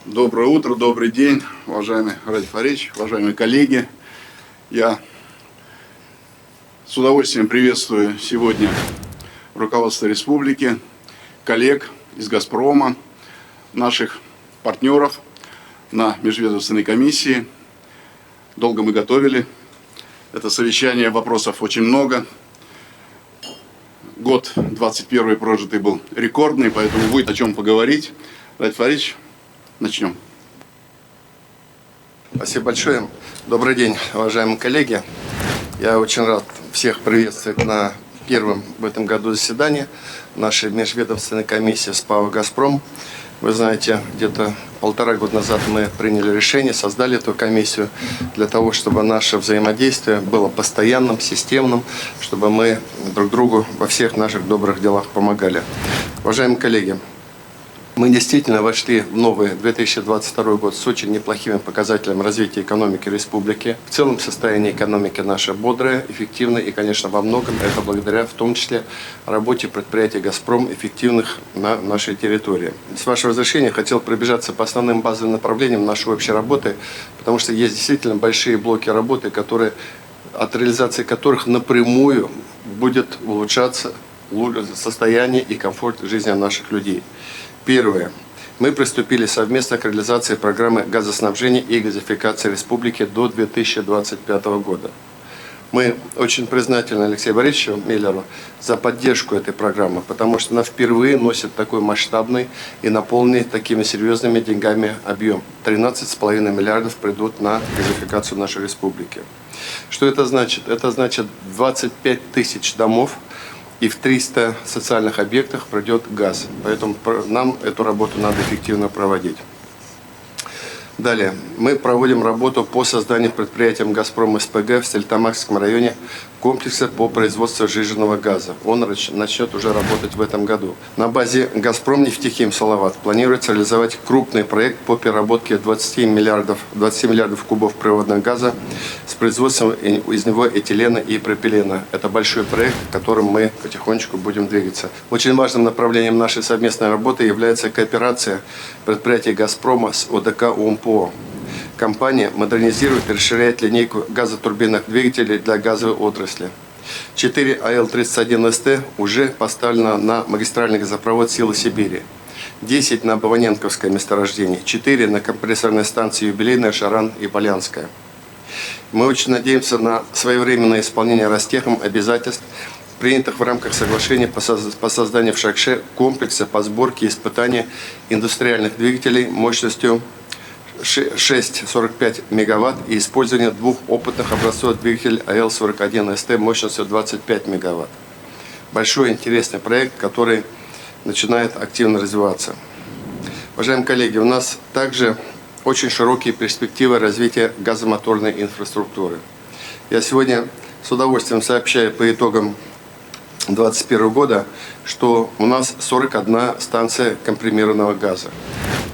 Доброе утро, добрый день, уважаемый Радик Фаридович, уважаемые коллеги. Я с удовольствием приветствую сегодня руководство республики, коллег из «Газпрома», наших партнеров на межведомственной комиссии. Долго мы готовили это совещание, вопросов очень много. Год 21 прожитый был рекордный, поэтому будет о чем поговорить. Радик Фаридович, начнем. Спасибо большое. Добрый день, уважаемые коллеги. Я очень рад всех приветствовать на первом в этом году заседании нашей межведомственной комиссии СПАО «Газпром». Вы знаете, где-то 1,5 года назад мы приняли решение, создали эту комиссию для того, чтобы наше взаимодействие было постоянным, системным, чтобы мы друг другу во всех наших добрых делах помогали. Уважаемые коллеги, мы действительно вошли в новый 2022 год с очень неплохими показателями развития экономики республики. В целом состояние экономики наше бодрое, эффективное и, конечно, во многом это благодаря в том числе работе предприятий «Газпром», эффективных на нашей территории. С вашего разрешения хотел пробежаться по основным базовым направлениям нашей общей работы, потому что есть действительно большие блоки работы, от реализации которых напрямую будет улучшаться состояние и комфорт жизни наших людей. Первое. Мы приступили совместно к реализации программы газоснабжения и газификации республики до 2025 года. Мы очень признательны Алексею Борисовичу Миллеру за поддержку этой программы, потому что она впервые носит такой масштабный и наполненный такими серьезными деньгами объем. 13,5 миллиардов придут на газификацию нашей республики. Что это значит? Это значит 25 тысяч домов, и в 300 социальных объектах пройдет газ. Поэтому нам эту работу надо эффективно проводить. Далее. Мы проводим работу по созданию предприятием «Газпром СПГ» в Стерлитамакском районе комплекса по производству сжиженного газа. Он начнет уже работать в этом году. На базе «Газпром Нефтехим Салават» планируется реализовать крупный проект по переработке 20 миллиардов кубов природного газа с производством из него этилена и пропилена. Это большой проект, к которому мы потихонечку будем двигаться. Очень важным направлением нашей совместной работы является кооперация предприятий «Газпрома» с ОДК УМПО. Компания модернизирует и расширяет линейку газотурбинных двигателей для газовой отрасли. 4 АЛ-31СТ уже поставлено на магистральный газопровод «Силы Сибири», 10 на Баваненковское месторождение, 4 на компрессорной станции «Юбилейная», «Шаран» и «Полянская». Мы очень надеемся на своевременное исполнение Ростехом обязательств, принятых в рамках соглашения по созданию в Шакше комплекса по сборке и испытанию индустриальных двигателей мощностью 6,45 мегаватт и использование 2 опытных образцов двигателей АЛ-41СТ мощностью 25 мегаватт. Большой интересный проект, который начинает активно развиваться. Уважаемые коллеги, у нас также очень широкие перспективы развития газомоторной инфраструктуры. Я сегодня с удовольствием сообщаю по итогам 2021 года, что у нас 41 станция компримированного газа.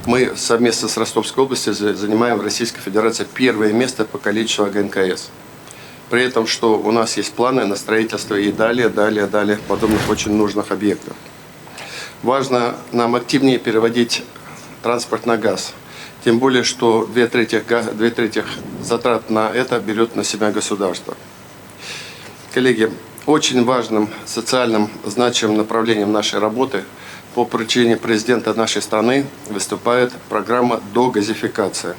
Мы совместно с Ростовской областью занимаем в Российской Федерации первое место по количеству АГНКС. При этом, что у нас есть планы на строительство и далее подобных очень нужных объектов. Важно нам активнее переводить транспорт на газ. Тем более, что 2/3 затрат на это берет на себя государство. Коллеги, очень важным социальным значимым направлением нашей работы по поручению президента нашей страны выступает программа «Догазификация».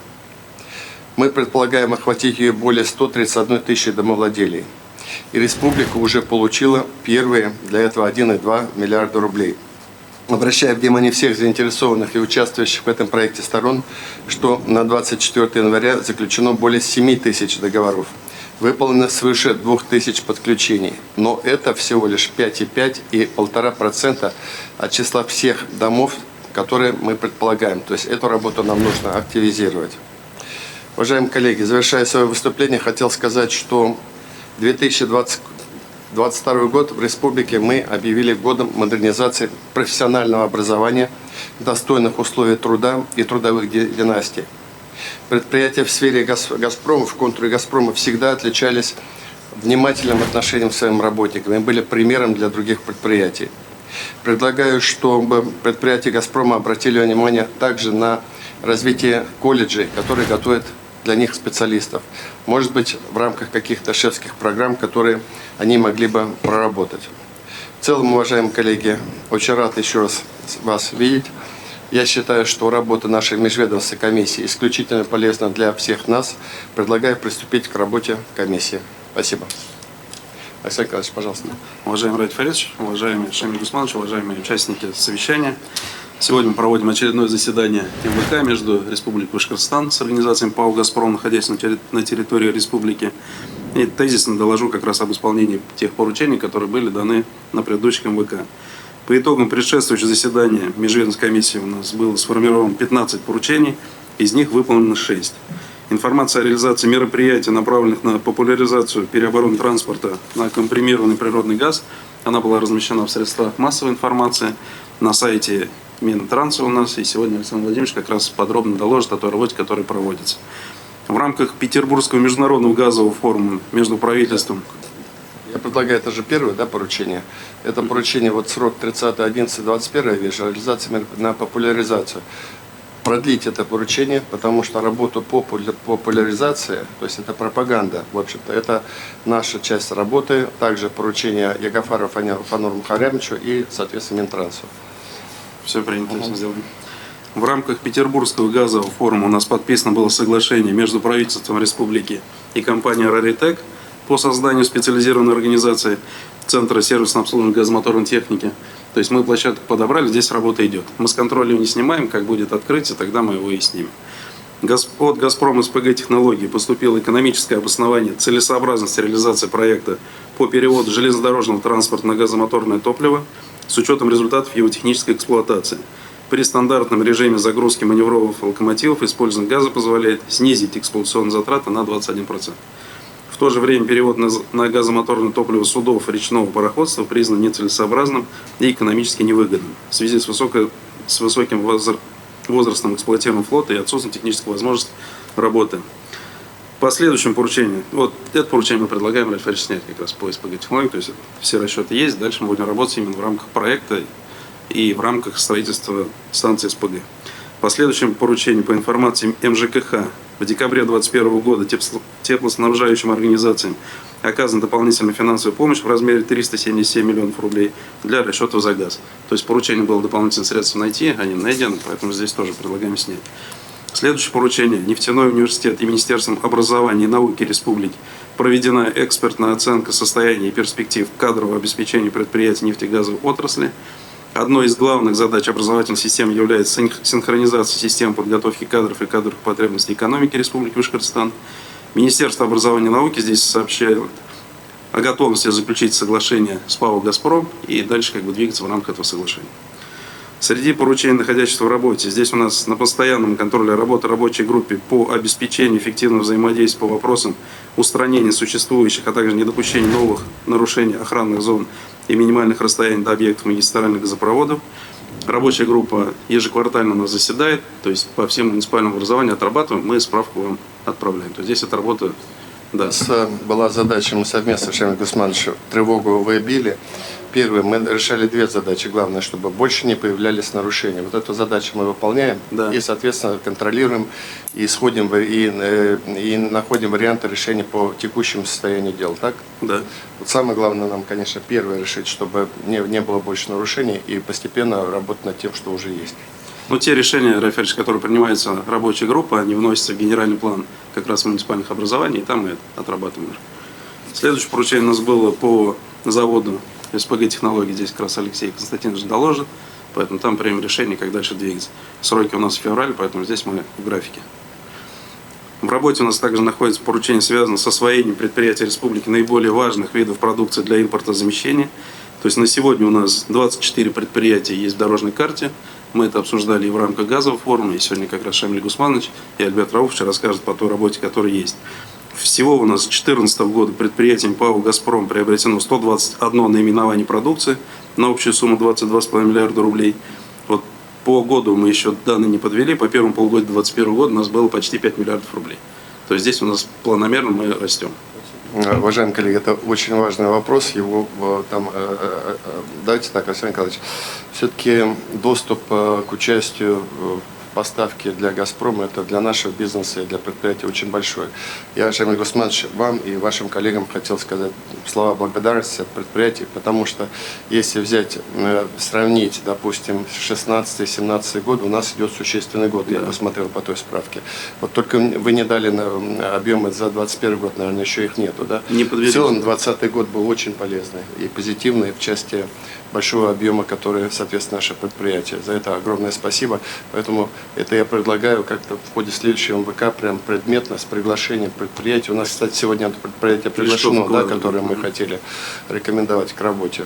Мы предполагаем охватить ее более 131 тысячи домовладелей. И республика уже получила первые для этого 1,2 миллиарда рублей. Обращаю внимание всех заинтересованных и участвующих в этом проекте сторон, что на 24 января заключено более 7 тысяч договоров. Выполнено свыше 2000 подключений. Но это всего лишь 5,5 и 1,5% от числа всех домов, которые мы предполагаем. То есть эту работу нам нужно активизировать. Уважаемые коллеги, завершая свое выступление, хотел сказать, что 2022 год в республике мы объявили годом модернизации профессионального образования, достойных условий труда и трудовых династий. Предприятия в сфере «Газпрома», в контуре «Газпрома» всегда отличались внимательным отношением к своим работникам и были примером для других предприятий. Предлагаю, чтобы предприятия «Газпрома» обратили внимание также на развитие колледжей, которые готовят для них специалистов. Может быть, в рамках каких-то шефских программ, которые они могли бы проработать. В целом, уважаемые коллеги, очень рад еще раз вас видеть. Я считаю, что работа нашей межведомственной комиссии исключительно полезна для всех нас. Предлагаю приступить к работе комиссии. Спасибо. Александр Николаевич, пожалуйста. Уважаемый Раид Фаридович, уважаемый Шамиль Гусманович, уважаемые участники совещания. Сегодня мы проводим очередное заседание МВК между Республикой Башкортостан с организацией ПАО «Газпром», находясь на территории республики. И тезисно доложу как раз об исполнении тех поручений, которые были даны на предыдущих МВК. По итогам предшествующего заседания межведомственной комиссии у нас было сформировано 15 поручений, из них выполнено 6. Информация о реализации мероприятий, направленных на популяризацию переобороны транспорта на компримированный природный газ, она была размещена в средствах массовой информации, на сайте Минтранса у нас, и сегодня Александр Владимирович как раз подробно доложит о той работе, которая проводится. В рамках Петербургского международного газового форума между правительством. Я предлагаю, это же первое, да, поручение. Это поручение, вот срок 30.11.21, я вижу, реализация на популяризацию. Продлить это поручение, потому что работа по популяризации, то есть это пропаганда, в общем-то, это наша часть работы, также поручение Ягафарова Фануру Мухарямовичу и, соответственно, Минтрансу. Все принято, все сделано. В рамках Петербургского газового форума у нас подписано было соглашение между правительством республики и компанией «Раритек» по созданию специализированной организации Центра сервисного обслуживания газомоторной техники. То есть мы площадку подобрали, здесь работа идет. Мы с контроля его не снимаем, как будет открытие, тогда мы его и снимем. От «Газпром» СПГ технологий поступило экономическое обоснование целесообразности реализации проекта по переводу железнодорожного транспорта на газомоторное топливо с учетом результатов его технической эксплуатации. При стандартном режиме загрузки маневровых локомотивов использование газа позволяет снизить эксплуатационные затраты на 21%. В то же время перевод на газомоторное топливо судов речного пароходства признан нецелесообразным и экономически невыгодным в связи с высоким возрастом эксплуатируемого флота и отсутствием технической возможности работы. По следующему поручению, вот это поручение мы предлагаем, Раид Фаридович, снять как раз по СПГ технологии, то есть все расчеты есть, дальше мы будем работать именно в рамках проекта и в рамках строительства станции СПГ. По следующему поручению по информации МЖКХ в декабре 2021 года теплоснабжающим организациям оказана дополнительная финансовая помощь в размере 377 миллионов рублей для расчетов за газ. То есть поручение было дополнительные средства найти, они найдены, поэтому здесь тоже предлагаем снять. Следующее поручение. Нефтяной университет и Министерством образования и науки Республики проведена экспертная оценка состояния и перспектив кадрового обеспечения предприятий нефтегазовой отрасли. Одной из главных задач образовательной системы является синхронизация систем подготовки кадров и кадровых потребностей экономики Республики Башкортостан. Министерство образования и науки здесь сообщает о готовности заключить соглашение с ПАО «Газпром» и дальше двигаться в рамках этого соглашения. Среди поручений, находящихся в работе, здесь у нас на постоянном контроле работы рабочей группе по обеспечению эффективного взаимодействия по вопросам устранения существующих, а также недопущения новых нарушений охранных зон и минимальных расстояний до объектов магистральных газопроводов. Рабочая группа ежеквартально у нас заседает, то есть по всем муниципальным образованиям отрабатываем, мы справку вам отправляем. То есть здесь эта работа, да. У нас была задача, мы совместно с Шамилем Гусмановичем тревогу выбили. Первое, мы решали две задачи. Главное, чтобы больше не появлялись нарушения. Вот эту задачу мы выполняем, да. И, соответственно, контролируем и сходим и находим варианты решения по текущему состоянию дел. Так? Да. Вот самое главное нам, конечно, первое решить, чтобы не было больше нарушений и постепенно работать над тем, что уже есть. Ну, те решения, Раид Фаридович, которые принимаются рабочей группой, они вносятся в генеральный план как раз муниципальных образований, и там мы отрабатываем. Следующее поручение у нас было по заводу СПГ технологий. Здесь как раз Алексей Константинович доложит, поэтому там примем решение, как дальше двигаться. Сроки у нас в феврале, поэтому здесь мы в графике. В работе у нас также находится поручение, связанное с освоением предприятий республики наиболее важных видов продукции для импортозамещения. То есть на сегодня у нас 24 предприятия есть в дорожной карте. Мы это обсуждали и в рамках газового форума, и сегодня как раз Шамиль Гусманович и Альберт Рауфович расскажут по той работе, которая есть. Всего у нас с 2014 года предприятием ПАО «Газпром» приобретено 121 наименование продукции на общую сумму 22,5 миллиарда рублей. Вот по году мы еще данные не подвели, по первому полугодию 2021 года у нас было почти 5 миллиардов рублей. То есть здесь у нас планомерно мы растем. Уважаемые коллеги, это очень важный вопрос. Его там, давайте так, Александр Николаевич, все-таки доступ к участию поставки для «Газпрома» это для нашего бизнеса и для предприятия очень большое. Я, Шамиль Гусманович, вам и вашим коллегам хотел сказать слова благодарности от предприятий, потому что если взять, сравнить, допустим, 16-17 год, у нас идет существенный год, я посмотрел по той справке. Вот только вы не дали на объемы за 21 год, наверное, еще их нету, да? Не подвели. В целом 2020 год был очень полезный и позитивный в части большого объема, который, соответственно, наше предприятие. За это огромное спасибо. Поэтому это я предлагаю как-то в ходе следующего МВК прям предметно с приглашением предприятия. У нас, кстати, сегодня это предприятие приглашено, да, которое мы хотели рекомендовать к работе.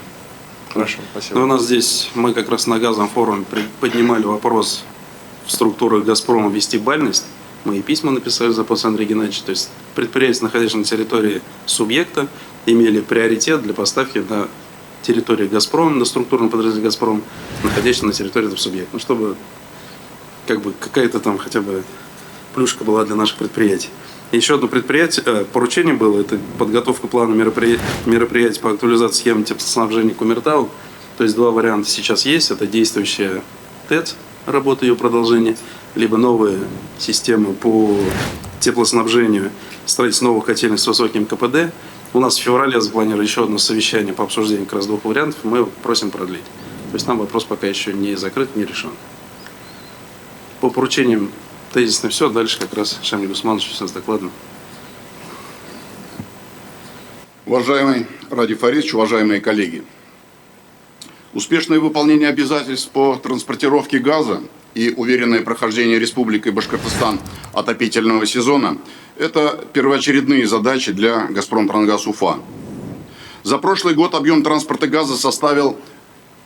Хорошо, спасибо. Но у нас здесь, мы как раз на газовом форуме поднимали вопрос в структурах «Газпрома» ввести бальность. Мы и письма написали за Андрей Геннадьевич. То есть предприятия, находящиеся на территории субъекта, имели приоритет для поставки на территории «Газпрома», на структурном подразделении «Газпром», находящемся на территории этого субъекта. Ну, чтобы как бы какая-то там хотя бы плюшка была для наших предприятий. Еще одно поручение было, это подготовка плана мероприятий по актуализации схемы теплоснабжения Кумертау. То есть два варианта сейчас есть. Это действующая ТЭЦ, работа ее продолжения, либо новые системы по теплоснабжению, строительство новых котельных с высоким КПД. У нас в феврале запланировано еще одно совещание по обсуждению как раз двух вариантов. Мы просим продлить. То есть нам вопрос пока еще не закрыт, не решен. По поручениям тезисно все. Дальше как раз Шамиль Гусманович с докладом. Уважаемый Ради Фаридович, уважаемые коллеги, успешное выполнение обязательств по транспортировке газа и уверенное прохождение Республикой Башкортостан отопительного сезона – это первоочередные задачи для «Газпромтрансгаз Уфа». За прошлый год объем транспорта газа составил,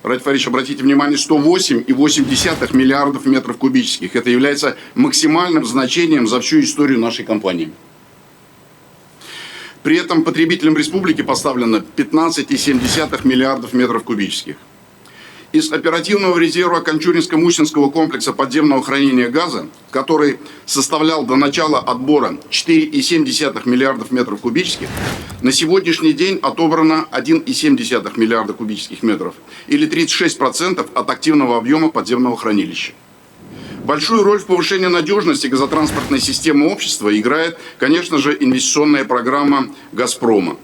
Ради Фаридович, обратите внимание, 108,8 миллиардов метров кубических. Это является максимальным значением за всю историю нашей компании. При этом потребителям республики поставлено 15,7 миллиардов метров кубических. Из оперативного резерва Кончуринско-Мусинского комплекса подземного хранения газа, который составлял до начала отбора 4,7 миллиардов метров кубических, на сегодняшний день отобрано 1,7 миллиарда кубических метров, или 36% от активного объема подземного хранилища. Большую роль в повышении надежности газотранспортной системы общества играет, конечно же, инвестиционная программа «Газпрома».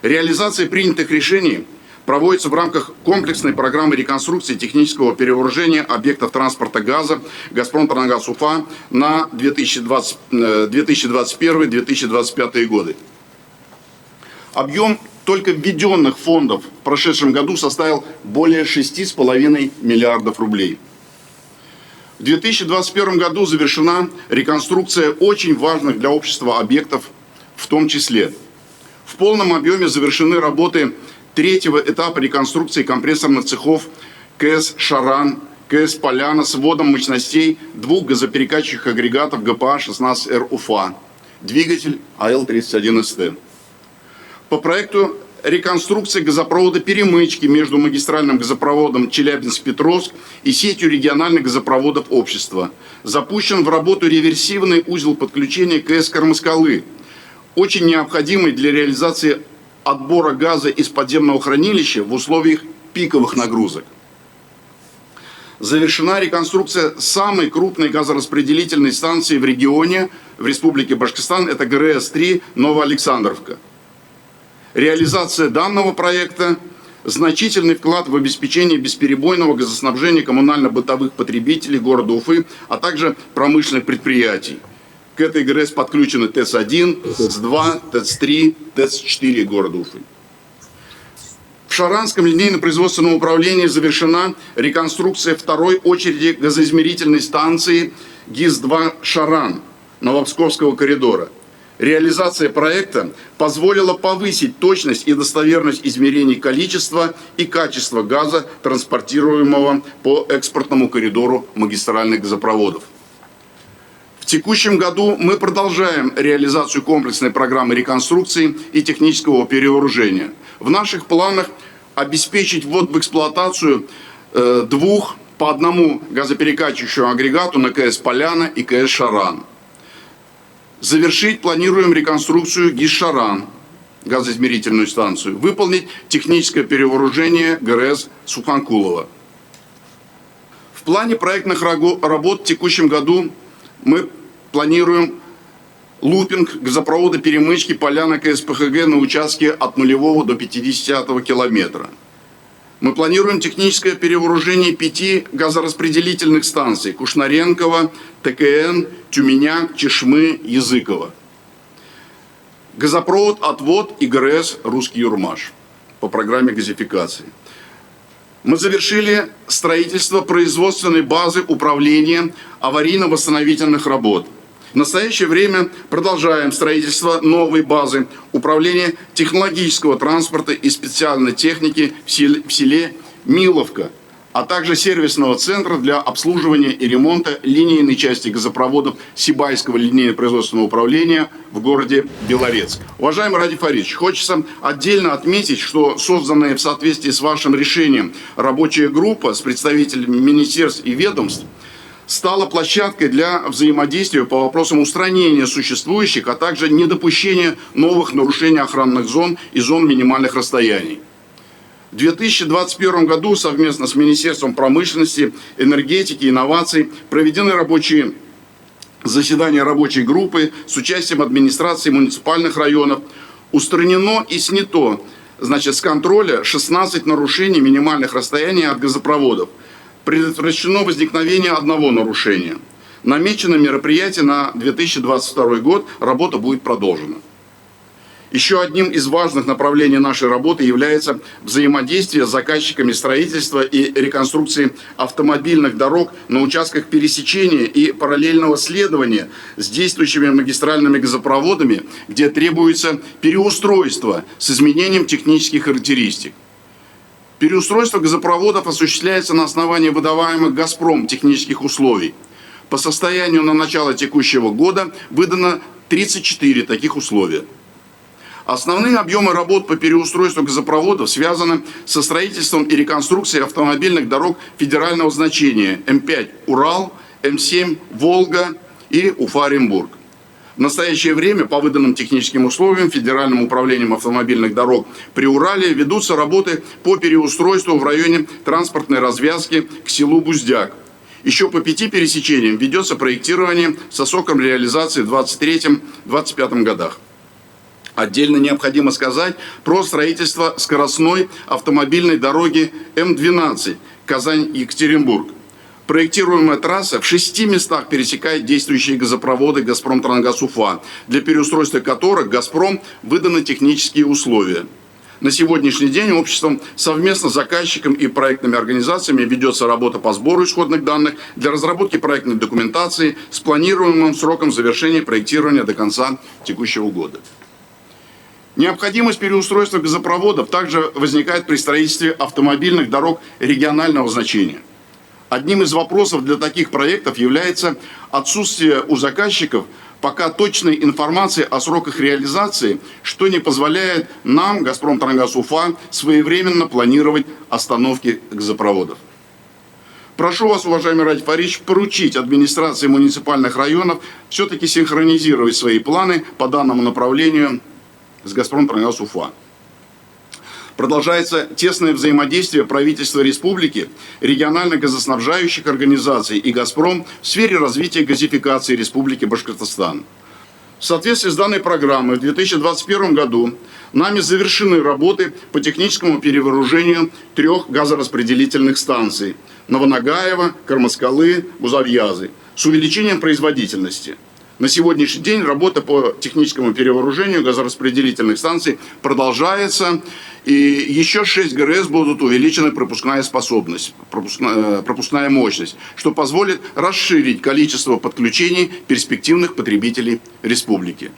Реализация принятых решений проводится в рамках комплексной программы реконструкции технического перевооружения объектов транспорта газа «Газпромтрансгаз Уфа» на 2021-2025 годы. Объем только введенных фондов в прошедшем году составил более 6,5 миллиардов рублей. В 2021 году завершена реконструкция очень важных для общества объектов, в том числе в полном объеме завершены работы третьего этапа реконструкции компрессорных цехов КС «Шаран», КС «Поляна» с вводом мощностей двух газоперекачивающих агрегатов ГПА-16Р Уфа, двигатель АЛ-31СТ. По проекту реконструкции газопровода перемычки между магистральным газопроводом Челябинск-Петровск и сетью региональных газопроводов общества запущен в работу реверсивный узел подключения КС «Кармаскалы», очень необходимый для реализации отбора газа из подземного хранилища в условиях пиковых нагрузок. Завершена реконструкция самой крупной газораспределительной станции в регионе, в Республике Башкортостан, это ГРС-3 Новоалександровка. Реализация данного проекта – значительный вклад в обеспечение бесперебойного газоснабжения коммунально-бытовых потребителей города Уфы, а также промышленных предприятий. К этой ГРЭС подключены ТЭЦ-1, ТЭЦ-2, ТЭЦ-3, ТЭЦ-4 города Уфы. В Шаранском линейно-производственном управлении завершена реконструкция второй очереди газоизмерительной станции ГИС-2 «Шаран» Новопсковского коридора. Реализация проекта позволила повысить точность и достоверность измерений количества и качества газа, транспортируемого по экспортному коридору магистральных газопроводов. В текущем году мы продолжаем реализацию комплексной программы реконструкции и технического перевооружения. В наших планах обеспечить ввод в эксплуатацию двух по одному газоперекачивающему агрегату на КС «Поляна» и КС «Шаран». Завершить планируем реконструкцию ГИС «Шаран», газоизмерительную станцию. Выполнить техническое перевооружение ГРС «Суханкулова». В В плане проектных работ в текущем году мы планируем лупинг газопровода перемычки Поляна КСПХГ на участке от 0 до 50 километра. Мы планируем техническое перевооружение 5 газораспределительных станций – Кушнаренкова, ТКН, Тюменяк, Чешмы, Языково. Газопровод «Отвод» и ГРС «Русский Юрмаш» по программе газификации. Мы завершили строительство производственной базы управления аварийно-восстановительных работ. В настоящее время продолжаем строительство новой базы управления технологического транспорта и специальной техники в селе Миловка, а также сервисного центра для обслуживания и ремонта линейной части газопроводов Сибайского линейно-производственного управления в городе Белорецк. Уважаемый Ради Фаридович, хочется отдельно отметить, что созданная в соответствии с вашим решением рабочая группа с представителями министерств и ведомств стала площадкой для взаимодействия по вопросам устранения существующих, а также недопущения новых нарушений охранных зон и зон минимальных расстояний. В 2021 году совместно с Министерством промышленности, энергетики и инноваций проведены рабочие заседания рабочей группы с участием администрации муниципальных районов. Устранено и снято, с контроля 16 нарушений минимальных расстояний от газопроводов. Предотвращено возникновение одного нарушения. Намечено мероприятие на 2022 год, работа будет продолжена. Еще одним из важных направлений нашей работы является взаимодействие с заказчиками строительства и реконструкции автомобильных дорог на участках пересечения и параллельного следования с действующими магистральными газопроводами, где требуется переустройство с изменением технических характеристик. Переустройство газопроводов осуществляется на основании выдаваемых «Газпром» технических условий. По состоянию на начало текущего года выдано 34 таких условия. Основные объемы работ по переустройству газопроводов связаны со строительством и реконструкцией автомобильных дорог федерального значения М5 «Урал», М7 «Волга» и Уфа-Оренбург. В настоящее время по выданным техническим условиям Федеральным управлением автомобильных дорог при Урале ведутся работы по переустройству в районе транспортной развязки к селу Буздяк. Еще по 5 пересечениям ведется проектирование со сроком реализации в 2023-2025 годах. Отдельно необходимо сказать про строительство скоростной автомобильной дороги М12 Казань-Екатеринбург. Проектируемая трасса в 6 местах пересекает действующие газопроводы «Газпром-Трангаз-Уфа», для переустройства которых «Газпром» выданы технические условия. На сегодняшний день обществом совместно с заказчиком и проектными организациями ведется работа по сбору исходных данных для разработки проектной документации с планируемым сроком завершения проектирования до конца текущего года. Необходимость переустройства газопроводов также возникает при строительстве автомобильных дорог регионального значения. Одним из вопросов для таких проектов является отсутствие у заказчиков пока точной информации о сроках реализации, что не позволяет нам, «Газпром-Трангаз-Уфа», своевременно планировать остановки газопроводов. Прошу вас, уважаемый Ради Фаридович, поручить администрации муниципальных районов все-таки синхронизировать свои планы по данному направлению с «Газпром-Трангаз-Уфа». Продолжается тесное взаимодействие правительства республики, региональных газоснабжающих организаций и «Газпром» в сфере развития газификации Республики Башкортостан. В соответствии с данной программой в 2021 году нами завершены работы по техническому перевооружению 3 газораспределительных станций – Новонагаева, Кармаскалы, Бузавьязы – с увеличением производительности. На сегодняшний день работа по техническому перевооружению газораспределительных станций продолжается, и еще 6 ГРС будут увеличены пропускная способность, пропускная мощность, что позволит расширить количество подключений перспективных потребителей республики.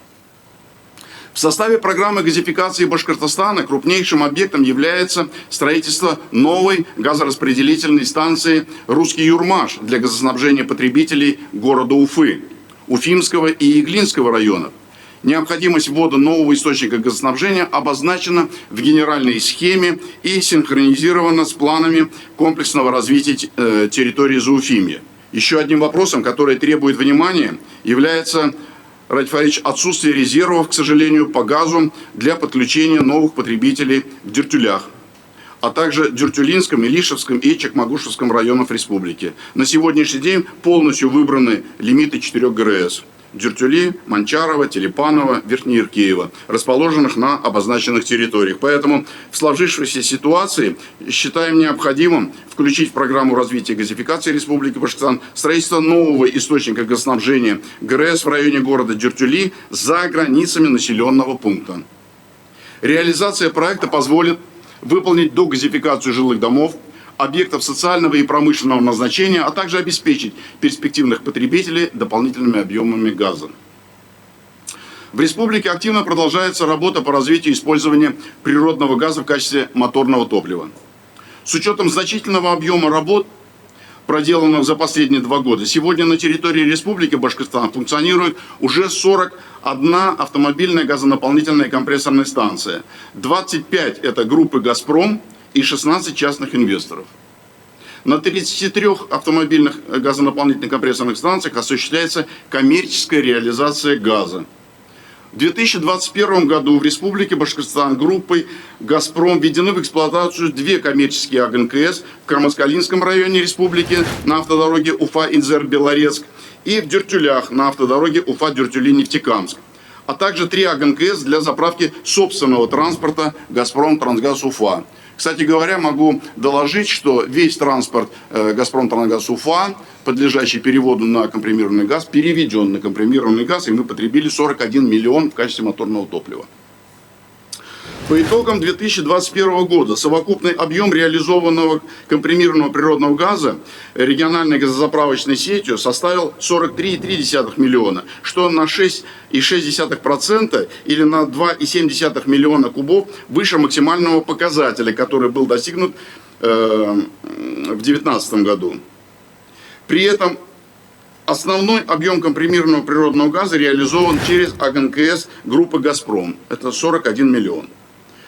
В составе программы газификации Башкортостана крупнейшим объектом является строительство новой газораспределительной станции «Русский Юрмаш» для газоснабжения потребителей города Уфы, Уфимского и Иглинского районов. Необходимость ввода нового источника газоснабжения обозначена в генеральной схеме и синхронизирована с планами комплексного развития территории Зауфимья. Еще одним вопросом, который требует внимания, является, Ради Фаридович, отсутствие резервов, к сожалению, по газу для подключения новых потребителей в Дертюлях. а также Дюртюлинском, Илишевском и Чекмагушевском районов республики. На сегодняшний день полностью выбраны лимиты 4 ГРС. Дюртюли, Манчарова, Телепанова, Верхнеиркеева, расположенных на обозначенных территориях. Поэтому в сложившейся ситуации считаем необходимым включить в программу развития газификации Республики Башкортостан строительство нового источника газоснабжения ГРС в районе города Дюртюли за границами населенного пункта. Реализация проекта позволит выполнить догазификацию жилых домов, объектов социального и промышленного назначения, а также обеспечить перспективных потребителей дополнительными объемами газа. В республике активно продолжается работа по развитию использования природного газа в качестве моторного топлива. С учетом значительного объема работ, проделанных за последние 2 года, сегодня на территории Республики Башкортостан функционирует уже 41 автомобильная газонаполнительная компрессорная станция. 25 – это группы «Газпром», и 16 частных инвесторов. На 33 автомобильных газонаполнительных компрессорных станциях осуществляется коммерческая реализация газа. В 2021 году в Республике Башкортостан группой «Газпром» введены в эксплуатацию 2 коммерческие АГНКС в Кармаскалинском районе республики на автодороге Уфа-Инзер-Белорецк и в Дюртюлях на автодороге Уфа-Дюртюли-Нефтекамск, а также 3 АГНКС для заправки собственного транспорта «Газпром Трансгаз Уфа». Кстати говоря, могу доложить, что весь транспорт «Газпром Трансгаз Уфа», подлежащий переводу на компримированный газ, переведен на компримированный газ, и мы потребили 41 миллион в качестве моторного топлива. По итогам 2021 года совокупный объем реализованного компримированного природного газа региональной газозаправочной сетью составил 43,3 миллиона, что на 6,6% или на 2,7 миллиона кубов выше максимального показателя, который был достигнут в 2019 году. При этом основной объем компримированного природного газа реализован через АГНКС группы «Газпром». Это 41 миллион.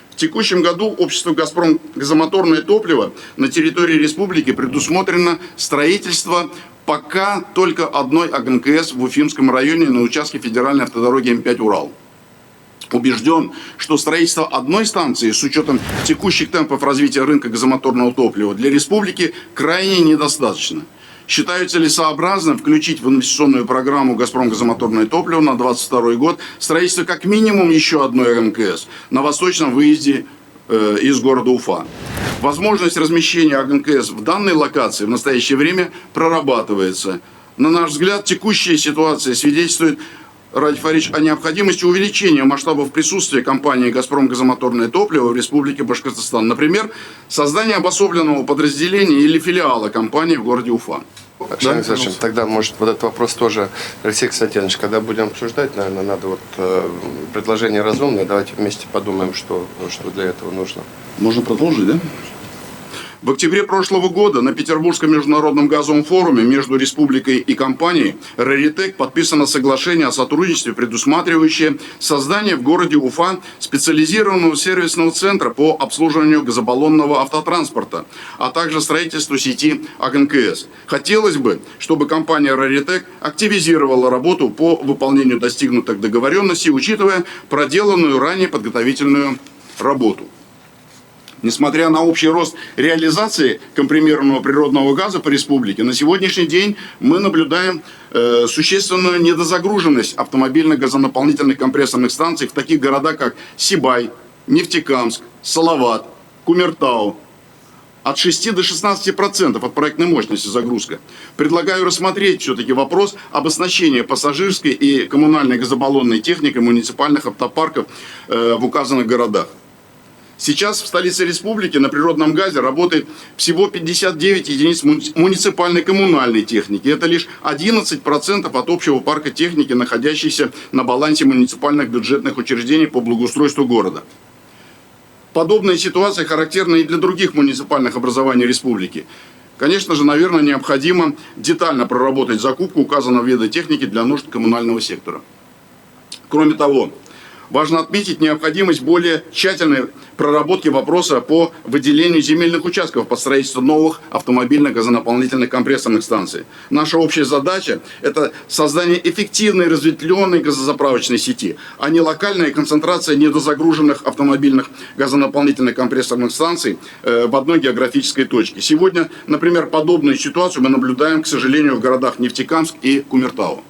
В текущем году обществу «Газпром» газомоторное топливо на территории республики предусмотрено строительство пока только одной АГНКС в Уфимском районе на участке федеральной автодороги М5 «Урал». Убежден, что строительство одной станции с учетом текущих темпов развития рынка газомоторного топлива для республики крайне недостаточно. Считаю целесообразным включить в инвестиционную программу «Газпром» газомоторное топливо на 2022 год строительство как минимум еще одной АГНКС на восточном выезде из города Уфа. Возможность размещения АГНКС в данной локации в настоящее время прорабатывается. На наш взгляд, текущая ситуация свидетельствует, Ради Фаридович, о необходимости увеличения масштабов присутствия компании «Газпром» газомоторное топливо в Республике Башкортостан. Например, создание обособленного подразделения или филиала компании в городе Уфа. Александр Александрович, тогда, может, вот этот вопрос тоже, Алексей Константинович, когда будем обсуждать, наверное, надо вот предложение разумное, давайте вместе подумаем, что для этого нужно. Можно продолжить, да? В октябре прошлого года на Петербургском международном газовом форуме между республикой и компанией «Раритек» подписано соглашение о сотрудничестве, предусматривающее создание в городе Уфа специализированного сервисного центра по обслуживанию газобаллонного автотранспорта, а также строительству сети АГНКС. Хотелось бы, чтобы компания «Раритек» активизировала работу по выполнению достигнутых договоренностей, учитывая проделанную ранее подготовительную работу. Несмотря на общий рост реализации компримированного природного газа по республике, на сегодняшний день мы наблюдаем существенную недозагруженность автомобильных газонаполнительных компрессорных станций в таких городах, как Сибай, Нефтекамск, Салават, Кумертау. От 6 до 16% от проектной мощности загрузка. Предлагаю рассмотреть все-таки вопрос об оснащении пассажирской и коммунальной газобаллонной техникой муниципальных автопарков в указанных городах. Сейчас в столице республики на природном газе работает всего 59 единиц муниципальной коммунальной техники. Это лишь 11% от общего парка техники, находящейся на балансе муниципальных бюджетных учреждений по благоустройству города. Подобная ситуация характерна и для других муниципальных образований республики. Конечно же, наверное, необходимо детально проработать закупку указанного вида техники для нужд коммунального сектора. Кроме того, Важно отметить необходимость более тщательной проработки вопроса по выделению земельных участков под строительство новых автомобильных газонаполнительных компрессорных станций. Наша общая задача – это создание эффективной разветвленной газозаправочной сети, а не локальная концентрация недозагруженных автомобильных газонаполнительных компрессорных станций в одной географической точке. Сегодня, например, подобную ситуацию мы наблюдаем, к сожалению, в городах Нефтекамск и Кумертау.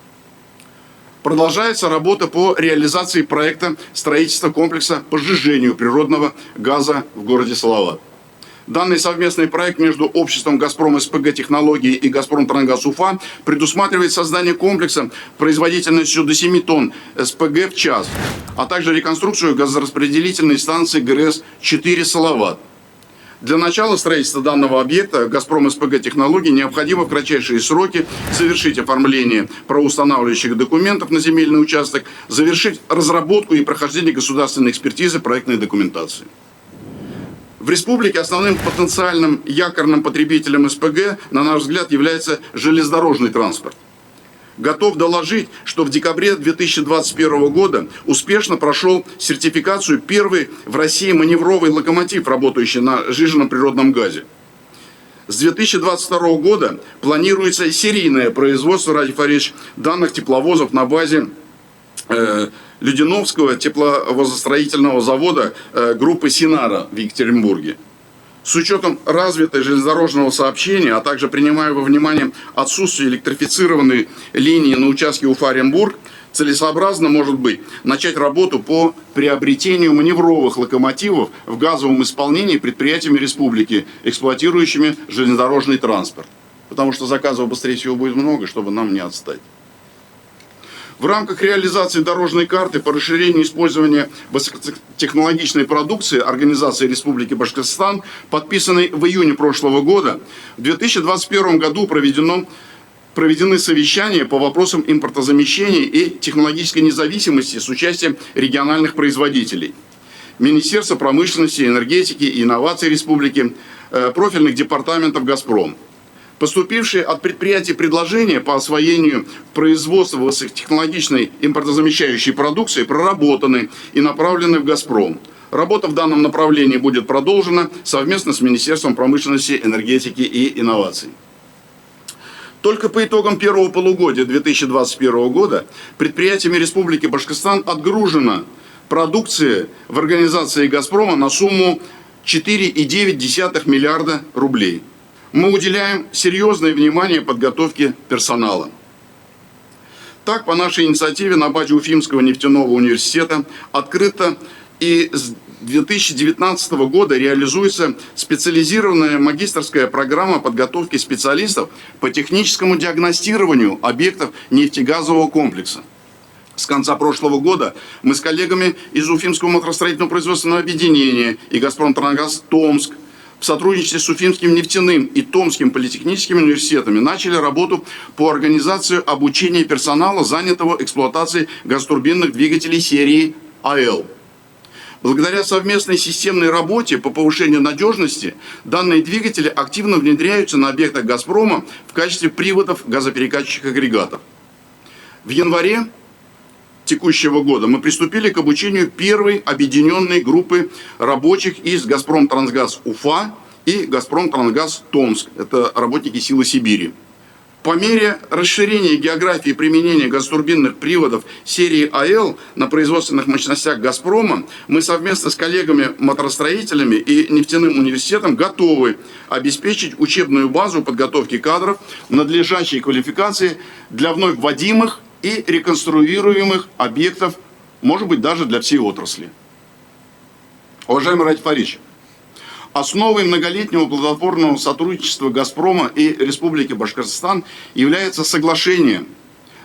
Продолжается работа по реализации проекта строительства комплекса по сжижению природного газа в городе Салават. Данный совместный проект между обществом «Газпром СПГ Технологии» и «Газпром Трангаз Уфа» предусматривает создание комплекса производительностью до 7 тонн СПГ в час, а также реконструкцию газораспределительной станции ГРС-4 «Салават». Для начала строительства данного объекта «Газпром СПГ Технологии» необходимо в кратчайшие сроки завершить оформление правоустанавливающих документов на земельный участок, завершить разработку и прохождение государственной экспертизы проектной документации. В республике основным потенциальным якорным потребителем СПГ, на наш взгляд, является железнодорожный транспорт. Готов доложить, что в декабре 2021 года успешно прошел сертификацию первый в России маневровый локомотив, работающий на сжиженном природном газе. С 2022 года планируется серийное производство, Ради Фаридович, данных тепловозов на базе Людиновского тепловозостроительного завода группы «Синара» в Екатеринбурге. С учетом развитой железнодорожного сообщения, а также принимая во внимание отсутствие электрифицированной линии на участке Уфа-Оренбург, целесообразно, может быть, начать работу по приобретению маневровых локомотивов в газовом исполнении предприятиями республики, эксплуатирующими железнодорожный транспорт. Потому что заказов быстрее всего будет много, чтобы нам не отстать. В рамках реализации дорожной карты по расширению использования высокотехнологичной продукции Организации Республики Башкортостан, подписанной в июне прошлого года, в 2021 году проведены совещания по вопросам импортозамещения и технологической независимости с участием региональных производителей, Министерства промышленности, энергетики и инноваций Республики, профильных департаментов «Газпром». Поступившие от предприятий предложения по освоению производства высокотехнологичной импортозамещающей продукции проработаны и направлены в «Газпром». Работа в данном направлении будет продолжена совместно с Министерством промышленности, энергетики и инноваций. Только по итогам первого полугодия 2021 года предприятиями Республики Башкортостан отгружена продукция в организации «Газпрома» на сумму 4,9 миллиарда рублей. Мы уделяем серьезное внимание подготовке персонала. Так, по нашей инициативе на базе Уфимского нефтяного университета открыто и с 2019 года реализуется специализированная магистерская программа подготовки специалистов по техническому диагностированию объектов нефтегазового комплекса. С конца прошлого года мы с коллегами из Уфимского моторостроительного производственного объединения и «Газпром Трангаз Томск» в сотрудничестве с Уфимским нефтяным и Томским политехническими университетами начали работу по организации обучения персонала, занятого эксплуатацией газотурбинных двигателей серии АЛ. Благодаря совместной системной работе по повышению надежности данные двигатели активно внедряются на объектах «Газпрома» в качестве приводов газоперекачивающих агрегатов. В январе текущего года мы приступили к обучению первой объединенной группы рабочих из «Газпром Трангаз Уфа» и «Газпром Трангаз Томск». Это работники «Силы Сибири». По мере расширения географии применения газотурбинных приводов серии АЛ на производственных мощностях «Газпрома» мы совместно с коллегами-моторостроителями и нефтяным университетом готовы обеспечить учебную базу подготовки кадров надлежащей квалификации для вновь вводимых и реконструируемых объектов, может быть, даже для всей отрасли. Уважаемый Ради Фаридович, основой многолетнего плодотворного сотрудничества «Газпрома» и Республики Башкортостан является соглашение,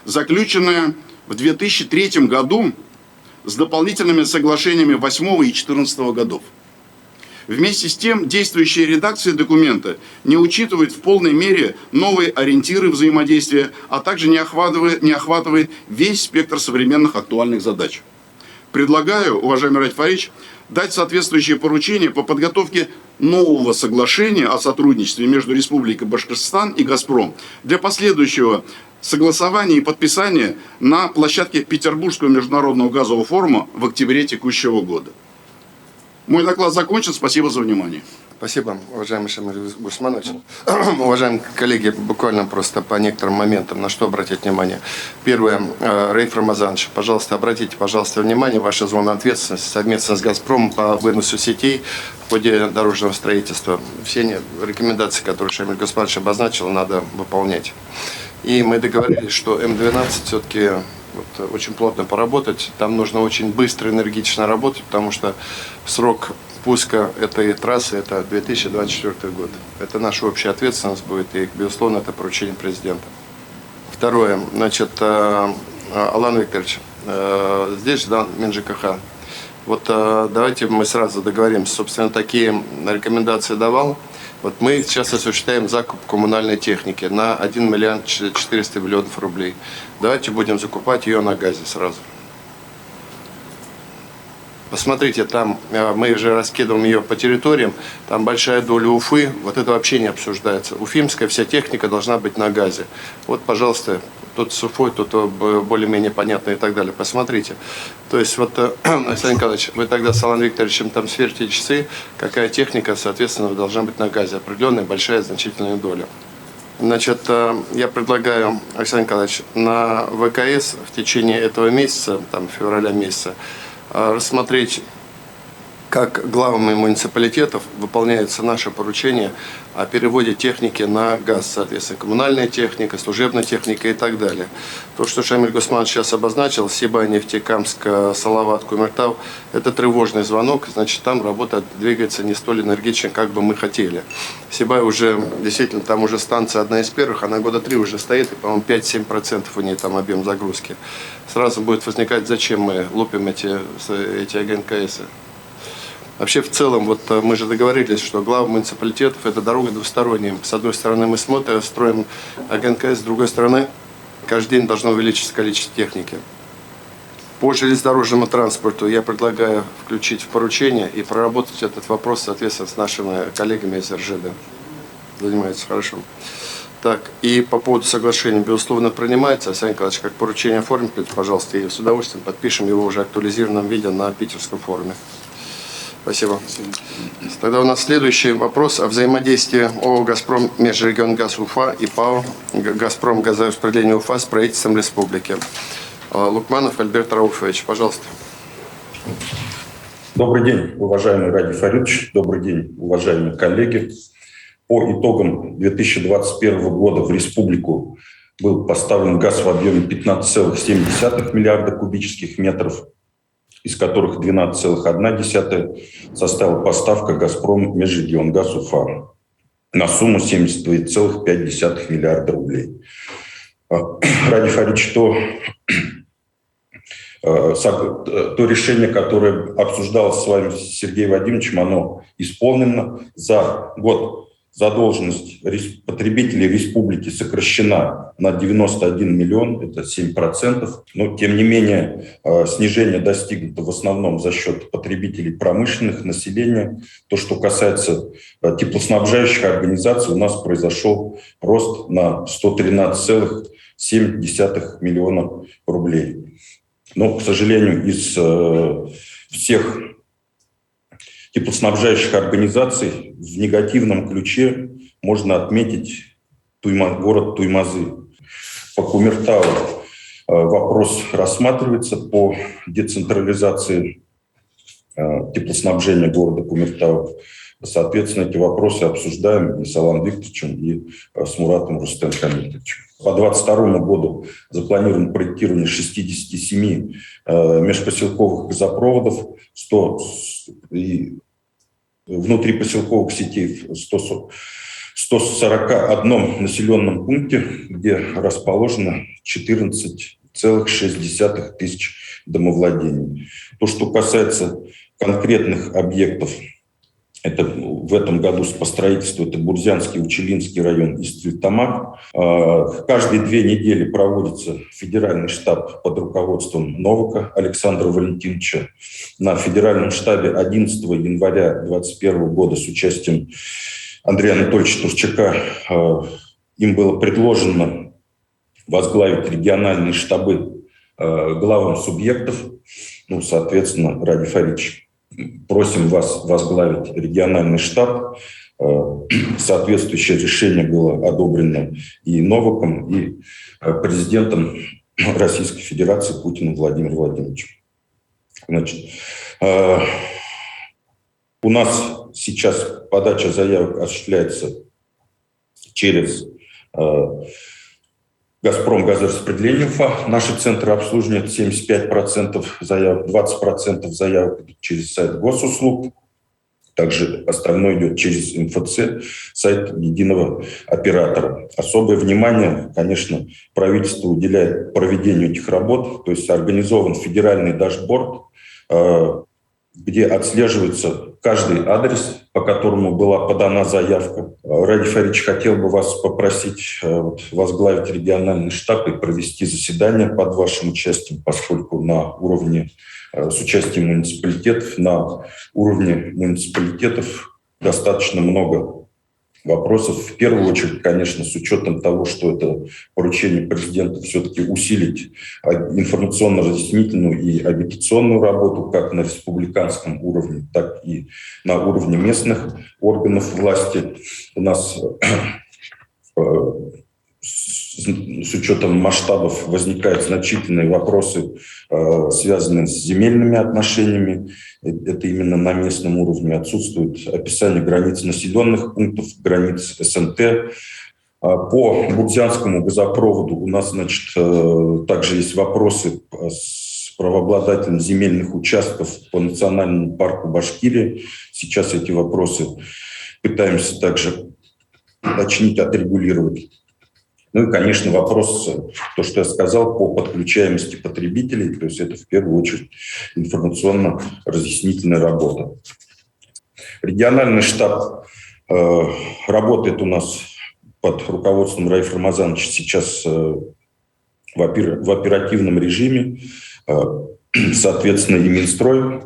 заключенное в 2003 году с дополнительными соглашениями 2008 и 2014 годов. Вместе с тем, действующая редакция документа не учитывает в полной мере новые ориентиры взаимодействия, а также не охватывает весь спектр современных актуальных задач. Предлагаю, уважаемый Ради Фаридович, дать соответствующие поручения по подготовке нового соглашения о сотрудничестве между Республикой Башкортостан и «Газпром» для последующего согласование и подписание на площадке Петербургского международного газового форума в октябре текущего года. Мой доклад закончен. Спасибо за внимание. Спасибо, уважаемый Шамиль Гусманович. Уважаемые коллеги, буквально просто по некоторым моментам, на что обратить внимание. Первое, Раиф Рамазанович, пожалуйста, обратите, пожалуйста, внимание, ваша зона ответственности совместно с «Газпромом» по выносу сетей в ходе дорожного строительства. Все рекомендации, которые Шамиль Гусманович обозначил, надо выполнять. И мы договорились, что М12 все-таки очень плотно поработать. Там нужно очень быстро, энергично работать, потому что срок пуска этой трассы – это 2024 год. Это наша общая ответственность будет, и, безусловно, это поручение президента. Второе, значит, Алан Викторович, здесь, да, МинЖКХ. Вот давайте мы сразу договоримся. Собственно, такие рекомендации давал. Вот мы сейчас осуществляем закуп коммунальной техники на 1 миллиард 400 миллионов рублей. Давайте будем закупать ее на газе сразу. Посмотрите, там мы же раскидываем ее по территориям, там большая доля Уфы, вот это вообще не обсуждается. Уфимская вся техника должна быть на газе. Вот, пожалуйста, тут с Уфой, тут более-менее понятно и так далее. Посмотрите. То есть, вот, Александр Николаевич, вы тогда с Аланом Викторовичем там сверьте часы, какая техника, соответственно, должна быть на газе. Определенная, большая, значительная доля. Значит, я предлагаю, Александр Николаевич, на ВКС в течение этого месяца, там, февраля месяца, рассмотреть, как главами муниципалитетов выполняется наше поручение о переводе техники на газ, соответственно, коммунальная техника, служебная техника и так далее. То, что Шамиль Гусманович сейчас обозначил, Сибай, Нефтекамск, Салават, Кумертау, это тревожный звонок, значит, там работа двигается не столь энергично, как бы мы хотели. Сибай уже, действительно, там уже станция одна из первых, она года 3 уже стоит, и, по-моему, 5-7% у нее там объем загрузки. Сразу будет возникать, зачем мы лупим эти АГНКСы. Вообще, в целом, вот мы же договорились, что главы муниципалитетов – это дорога двусторонняя. С одной стороны, мы строим АГНКС, с другой стороны, каждый день должно увеличиться количество техники. По железнодорожному транспорту я предлагаю включить в поручение и проработать этот вопрос, соответственно, с нашими коллегами из РЖД. Занимается хорошо. Так, и по поводу соглашения, безусловно, принимается. Александр Николаевич, как поручение оформите, пожалуйста, и с удовольствием подпишем его уже в актуализированном виде на питерском форуме. Спасибо. Тогда у нас следующий вопрос о взаимодействии ООО «Газпром» Межрегионгаз Уфа и ПАО «Газпром» газораспределение Уфа с правительством республики. Лукманов Альберт Рауфович, пожалуйста. Добрый день, уважаемый Ради Фаридович. Добрый день, уважаемые коллеги. По итогам 2021 года в республику был поставлен газ в объеме 15,7 миллиарда кубических метров, из которых 12,1 составила поставка «Газпром» Межрегионгаз Уфа на сумму 72,5 миллиарда рублей. Ради Фаридович, то решение, которое обсуждалось с вами, с Сергеем Вадимовичем, оно исполнено. За год задолженность потребителей республики сокращена на 91 миллион, это 7%. Но, тем не менее, снижение достигнуто в основном за счет потребителей промышленных, населения. То, что касается теплоснабжающих организаций, у нас произошел рост на 113,7 миллиона рублей. Но, к сожалению, из всех теплоснабжающих организаций в негативном ключе можно отметить город Туймазы. По Кумертау вопрос рассматривается по децентрализации теплоснабжения города Кумертау. Соответственно, эти вопросы обсуждаем и с Аланом Викторовичем, и с Муратом Рустем Хамитовичем. По 2022 году запланировано проектирование 67 межпоселковых газопроводов, 100 и внутрипоселковых сетей в 141 населенном пункте, где расположено 14,6 тысяч домовладений. То, что касается конкретных объектов, это в этом году по строительству, это Бурзянский, Учелинский район и Стерлитамак. Каждые 2 недели проводится федеральный штаб под руководством Новака Александра Валентиновича. На федеральном штабе 11 января 2021 года с участием Андрея Анатольевича Турчака им было предложено возглавить региональные штабы главам субъектов. Ну, соответственно, Ради Фаридович, просим вас возглавить региональный штаб. Соответствующее решение было одобрено и Новаком, и президентом Российской Федерации Путиным Владимиром Владимировичем. Значит, у нас сейчас подача заявок осуществляется через «Газпром» газораспределение УФА. Наши центры обслуживания – это 75% заявок, 20% заявок через сайт госуслуг. Также остальное идет через МФЦ, сайт единого оператора. Особое внимание, конечно, правительство уделяет проведению этих работ. То есть организован федеральный дашборд, где отслеживается каждый адрес, по которому была подана заявка. Ради Фаридович, хотел бы вас попросить возглавить региональный штаб и провести заседание под вашим участием, поскольку на уровне с участием муниципалитетов, на уровне муниципалитетов достаточно много вопросов. В первую очередь, конечно, с учетом того, что это поручение президента все-таки усилить информационно-разъяснительную и агитационную работу как на республиканском уровне, так и на уровне местных органов власти. У нас с учетом масштабов возникают значительные вопросы, связанные с земельными отношениями. Это именно на местном уровне отсутствует описание границ населенных пунктов, границ СНТ. По Бурзянскому газопроводу у нас, значит, также есть вопросы с правообладателем земельных участков по национальному парку Башкирия. Сейчас эти вопросы пытаемся также уточнить, отрегулировать. Ну и, конечно, вопрос, то, что я сказал, по подключаемости потребителей, то есть это в первую очередь информационно-разъяснительная работа. Региональный штаб работает у нас под руководством Раифа Рамазановича сейчас в оперативном режиме. Соответственно, и Минстрой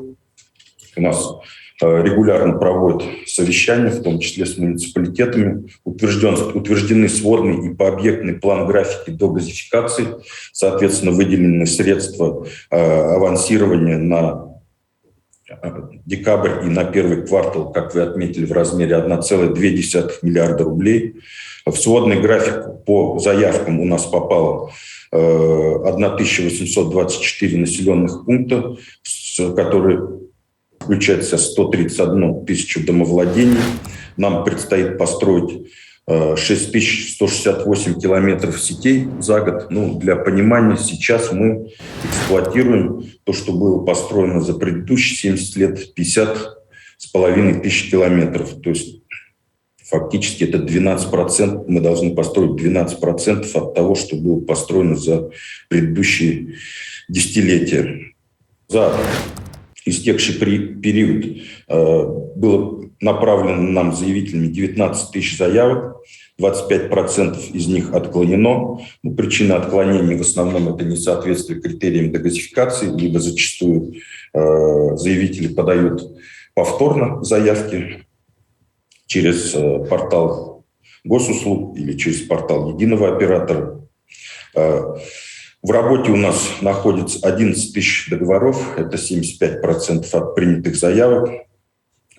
у нас регулярно проводят совещания, в том числе с муниципалитетами. Утверждены сводный и пообъектный план графики до газификации. Соответственно, выделены средства авансирования на декабрь и на первый квартал, как вы отметили, в размере 1,2 миллиарда рублей. В сводный график по заявкам у нас попало 1824 населенных пункта, которые включает в себя 131 тысячу домовладений. Нам предстоит построить 6168 километров сетей за год. Ну, для понимания, сейчас мы эксплуатируем то, что было построено за предыдущие 70 лет, 50,5 тысяч километров. То есть фактически это 12%. Мы должны построить 12% от того, что было построено за предыдущие десятилетия. За истекший период было направлено нам заявителями 19 тысяч заявок, 25% из них отклонено. Но причина отклонения в основном это несоответствие критериям дегазификации, либо зачастую заявители подают повторно заявки через портал госуслуг или через портал единого оператора. В работе у нас находится 11 тысяч договоров, это 75% от принятых заявок.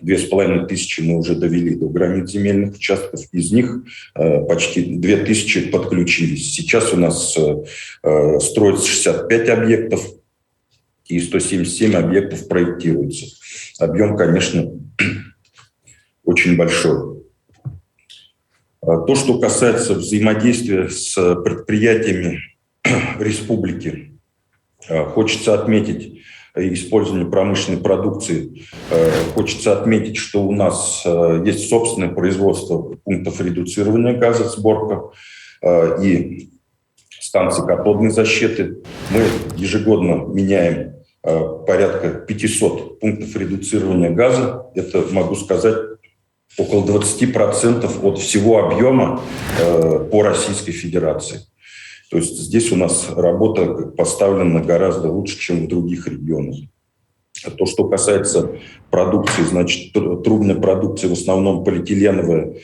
2500 мы уже довели до границ земельных участков, из них почти 2000 подключились. Сейчас у нас строится 65 объектов и 177 объектов проектируется. Объем, конечно, очень большой. То, что касается взаимодействия с предприятиями республики, хочется отметить использование промышленной продукции. Хочется отметить, что у нас есть собственное производство пунктов редуцирования газа, сборка и станции катодной защиты. Мы ежегодно меняем порядка 500 пунктов редуцирования газа. Это, могу сказать, около 20% от всего объема по Российской Федерации. То есть здесь у нас работа поставлена гораздо лучше, чем в других регионах. То, что касается продукции, значит, трубной продукции, в основном полиэтиленовая,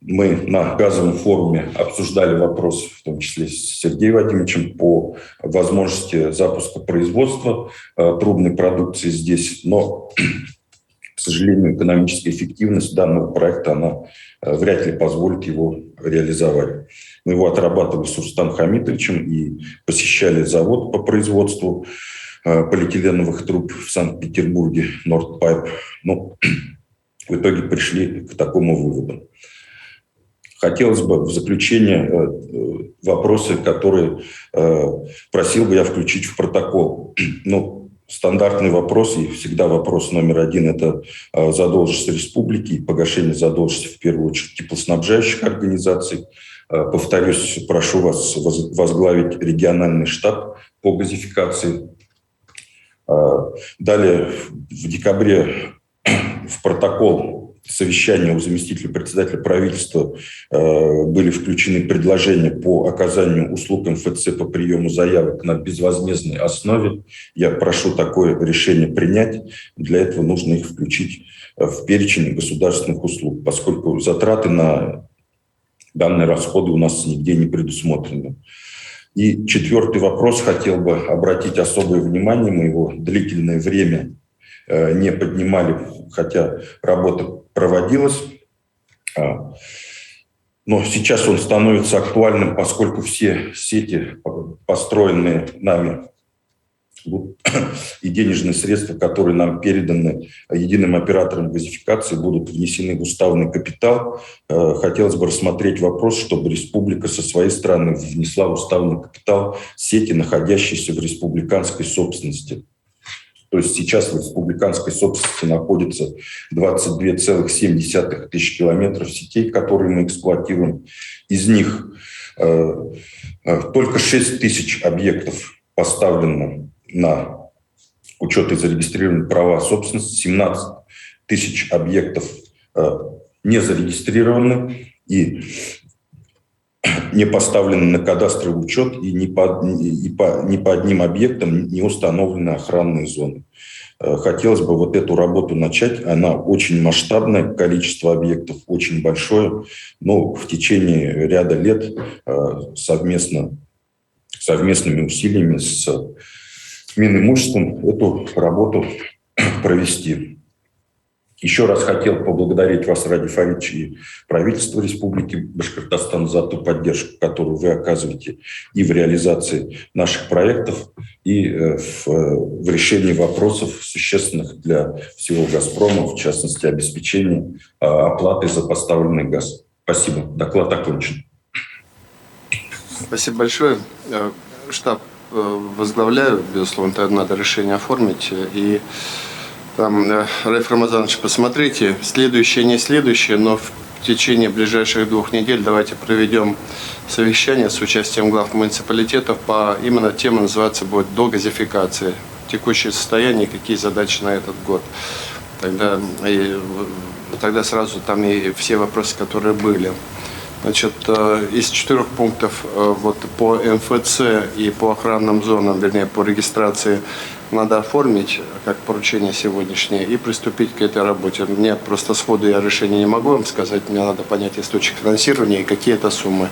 мы на газовом форуме обсуждали вопрос, в том числе с Сергеем Вадимовичем, по возможности запуска производства трубной продукции здесь, но, к сожалению, экономическая эффективность данного проекта, она вряд ли позволит его реализовать. Мы его отрабатывали с Рустамом Хамитовичем и посещали завод по производству полиэтиленовых труб в Санкт-Петербурге, Нордпайп. Ну, в итоге пришли к такому выводу. Хотелось бы в заключение вопросы, которые просил бы я включить в протокол. Ну, стандартный вопрос, и всегда вопрос номер один – это задолженность республики и погашение задолженности, в первую очередь, теплоснабжающих организаций. Повторюсь, прошу вас возглавить региональный штаб по газификации. Далее, в декабре в протокол совещания у заместителя председателя правительства были включены предложения по оказанию услуг МФЦ по приему заявок на безвозмездной основе. Я прошу такое решение принять. Для этого нужно их включить в перечень государственных услуг, поскольку затраты на данные расходы у нас нигде не предусмотрены. И четвертый вопрос, хотел бы обратить особое внимание, мы его длительное время не поднимали, хотя работа проводилась. Но сейчас он становится актуальным, поскольку все сети, построенные нами, и денежные средства, которые нам переданы единым оператором газификации, будут внесены в уставный капитал. Хотелось бы рассмотреть вопрос, чтобы республика со своей стороны внесла в уставный капитал сети, находящиеся в республиканской собственности. То есть сейчас в республиканской собственности находится 22,7 тысяч километров сетей, которые мы эксплуатируем. Из них только 6 тысяч объектов поставлено на учет и зарегистрированы права собственности, 17 тысяч объектов не зарегистрированы и не поставлены на кадастровый учет, и ни по одним объектам не установлены охранные зоны. Хотелось бы вот эту работу начать. Она очень масштабная, количество объектов очень большое, но в течение ряда лет совместными усилиями с Минимуществом эту работу провести. Еще раз хотел поблагодарить вас, Радий Фаридович, и правительство Республики Башкортостан за ту поддержку, которую вы оказываете и в реализации наших проектов, и в решении вопросов, существенных для всего «Газпрома», в частности, обеспечения оплаты за поставленный газ. Спасибо. Доклад окончен. Спасибо большое. Штаб возглавляю, безусловно, тогда надо решение оформить. И там, Раиф Рамазанович, посмотрите, следующее, не следующее, но в течение ближайших 2 недель давайте проведем совещание с участием глав муниципалитетов по именно тема, называется будет «До газификации». Текущее состояние, какие задачи на этот год. Тогда сразу там и все вопросы, которые были. Значит, из 4 пунктов вот по МФЦ и по охранным зонам, вернее, по регистрации надо оформить как поручение сегодняшнее и приступить к этой работе. Мне просто сходу я решение не могу вам сказать, мне надо понять источник финансирования и какие это суммы.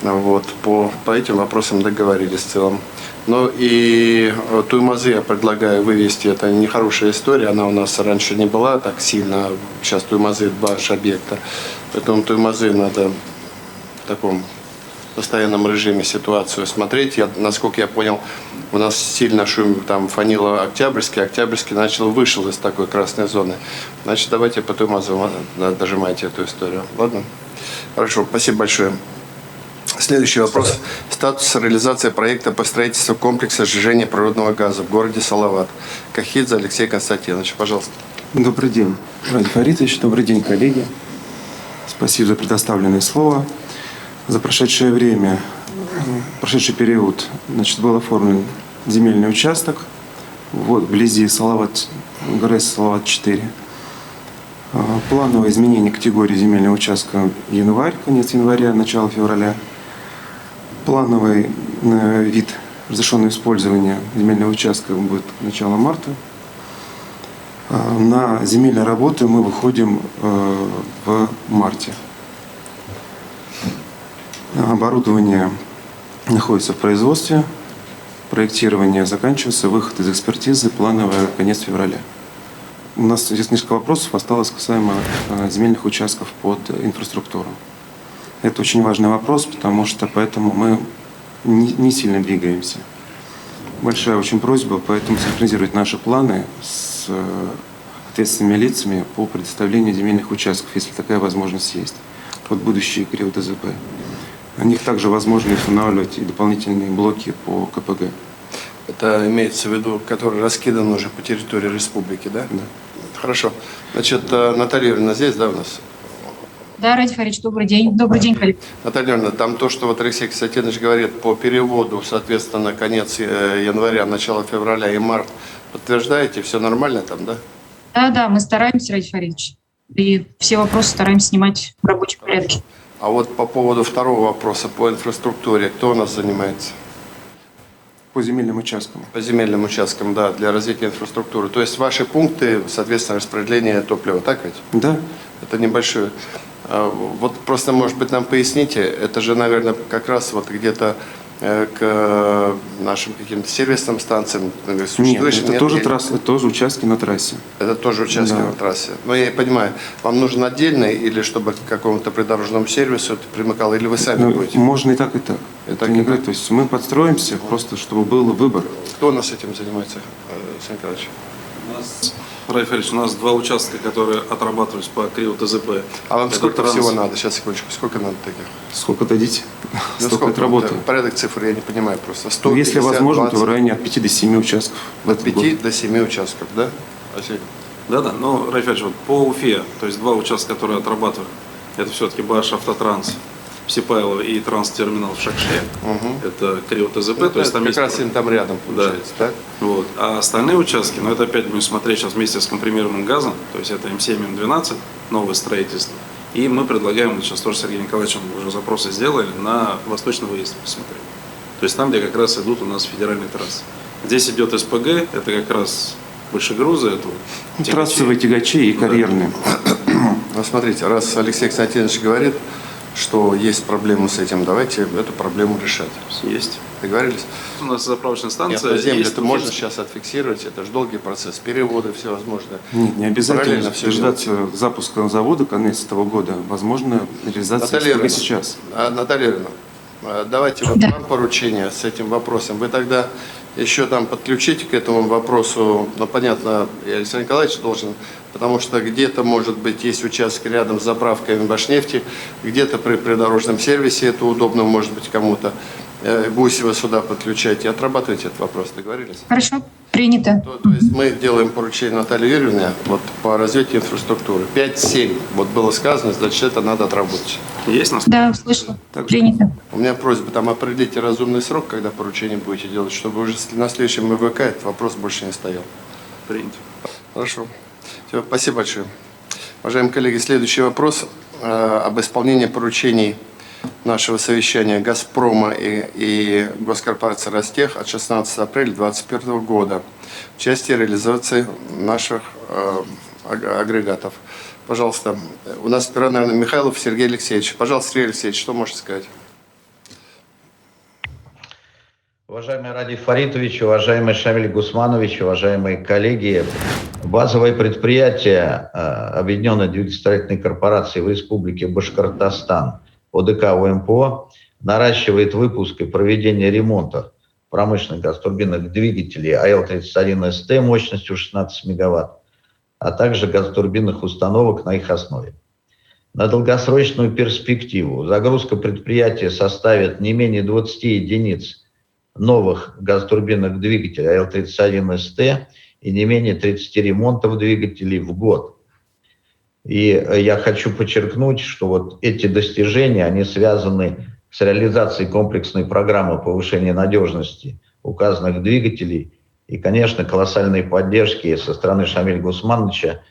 Вот, по этим вопросам договорились в целом. Ну и Туймазы я предлагаю вывести, это нехорошая история, она у нас раньше не была так сильно, сейчас Туймазы 2 объекта, поэтому Туймазы надо в таком постоянном режиме ситуацию смотреть. Насколько я понял, у нас сильно шум, там фанило Октябрьский вышел из такой красной зоны. Значит, давайте по Туймазу дожимайте эту историю. Ладно? Хорошо, спасибо большое. Следующий вопрос. Статус реализации проекта по строительству комплекса сжижения природного газа в городе Салават. Кахидзе Алексей Константинович, пожалуйста. Добрый день, Радий Фаридович. Добрый день, коллеги. Спасибо за предоставленное слово. За прошедшее время, прошедший период, был оформлен земельный участок вот, вблизи Салават, ГРЭС Салават-4. Плановое изменение категории земельного участка январь, конец января, начало февраля. Плановый вид разрешенное использование земельного участка будет начало марта. На земельные работы мы выходим в марте. Оборудование находится в производстве, проектирование заканчивается, выход из экспертизы плановый конец февраля. У нас здесь несколько вопросов осталось касаемо земельных участков под инфраструктуру. Это очень важный вопрос, потому что поэтому мы не сильно двигаемся. Большая очень просьба, поэтому синхронизировать наши планы с ответственными лицами по предоставлению земельных участков, если такая возможность есть, под будущие периоды ЗП. На них также возможно устанавливать и дополнительные блоки по КПГ. Это имеется в виду, который раскидан уже по территории республики, да? Да. Хорошо. Значит, Наталья Юрьевна здесь, да, у нас? Да, Ради Фаридович, добрый день. Добрый день, коллеги. Наталья Юрьевна, там то, что вот Алексей Константинович говорит по переводу, соответственно, конец января, начало февраля и март, подтверждаете, все нормально там, да? Да, мы стараемся, Ради Фаридович. И все вопросы стараемся снимать в рабочем порядке. А вот по поводу второго вопроса, по инфраструктуре, кто у нас занимается? По земельным участкам. По земельным участкам, да, для развития инфраструктуры. То есть ваши пункты, соответственно, распределения топлива, так ведь? Да. Это небольшое. Вот просто, может быть, нам поясните, это же, наверное, как раз вот где-то к нашим каким-то сервисным станциям. Нет, это тоже трасса, это тоже участки на трассе. Это тоже участки Да. на трассе. Но я и понимаю, вам нужен отдельный или чтобы к какому-то придорожному сервису это примыкало, или вы сами будете? Можно и так, и так. И Это так, не и говорит, так. то есть мы подстроимся, просто чтобы был выбор. Кто у нас этим занимается, Алексей Николаевич? Ради Фаридович, у нас два участка, которые отрабатывались по Крио ТЗП. А вам Это сколько транс- всего надо? Сейчас, секундочку. Сколько надо таких? Сколько дадите? Ну, Столько отработаем. Да, порядок цифр я не понимаю просто. 100, Ну, если 50, возможно, 20, то в районе от 5 до 7 участков. в от этот год. 5 до 7 участков, да? Василий? Да, но, Ради Фаридович, вот по Уфе, то есть два участка, которые отрабатывали, это все-таки Баш Автотранс в Сипайлово и Транстерминал в Шакше. Это Крио ТЗП, то есть там как есть... раз им там рядом получается, так? Вот. А остальные участки, ну это опять будем смотреть сейчас вместе с компримированным газом, то есть это М7, М12, новое строительство. И мы предлагаем, вот сейчас тоже с Сергеем Николаевичем уже запросы сделали, на восточный выезд посмотреть. То есть там, где как раз идут у нас федеральные трассы. Здесь идет СПГ, это как раз большегрузы, это вот тягачи. Трассовые тягачи и карьерные. Ну, смотрите, раз Алексей Константинович говорит, что есть проблемы с этим, давайте эту проблему решать. Есть. Договорились? У нас заправочная Нет, станция. на землю есть это можно Уфимская. сейчас отфиксировать, это же долгий процесс, переводы всевозможные. Нет, не обязательно Параллельно всё дождаться запуска завода конец этого года. Возможно, реализация Наталья только Юрьевна, сейчас. Наталья Юрьевна, давайте вот вам поручение с этим вопросом. Вы тогда еще там подключите к этому вопросу, ну, понятно, и Александр Николаевич должен, потому что где-то, может быть, есть участки рядом с заправками Башнефти, где-то при придорожном сервисе это удобно, может быть, кому-то. Гусева сюда подключайте, отрабатывайте этот вопрос, договорились? Хорошо, принято. То есть мы делаем поручение Наталье Юрьевне вот, по развитию инфраструктуры. 5-7, вот было сказано, значит, это надо отработать. Есть нас? Да, слышала. Так же. Принято. У меня просьба, там определите разумный срок, когда поручение будете делать, чтобы уже на следующем МВК этот вопрос больше не стоял. Принято. Хорошо. Все, спасибо большое. Уважаемые коллеги, следующий вопрос об исполнении поручений нашего совещания «Газпрома» и госкорпорации «Ростех» от 16 апреля 2021 года в части реализации наших агрегатов. Пожалуйста, у нас сперва, наверное, Михайлов Сергей Алексеевич. Пожалуйста, Сергей Алексеевич, что можете сказать? Уважаемый Ради Фаритович, уважаемый Шамиль Гусманович, уважаемые коллеги, базовое предприятие Объединенной двигателестроительной корпорации в Республике Башкортостан ОДК ОМПО наращивает выпуск и проведение ремонта промышленных газотурбинных двигателей АЛ-31СТ мощностью 16 мегаватт, а также газотурбинных установок на их основе. На долгосрочную перспективу загрузка предприятия составит не менее 20 единиц новых газотурбинных двигателей АЛ-31СТ и не менее 30 ремонтов двигателей в год. И я хочу подчеркнуть, что вот эти достижения, они связаны с реализацией комплексной программы повышения надежности указанных двигателей и, конечно, колоссальной поддержки со стороны Шамиля Гусмановича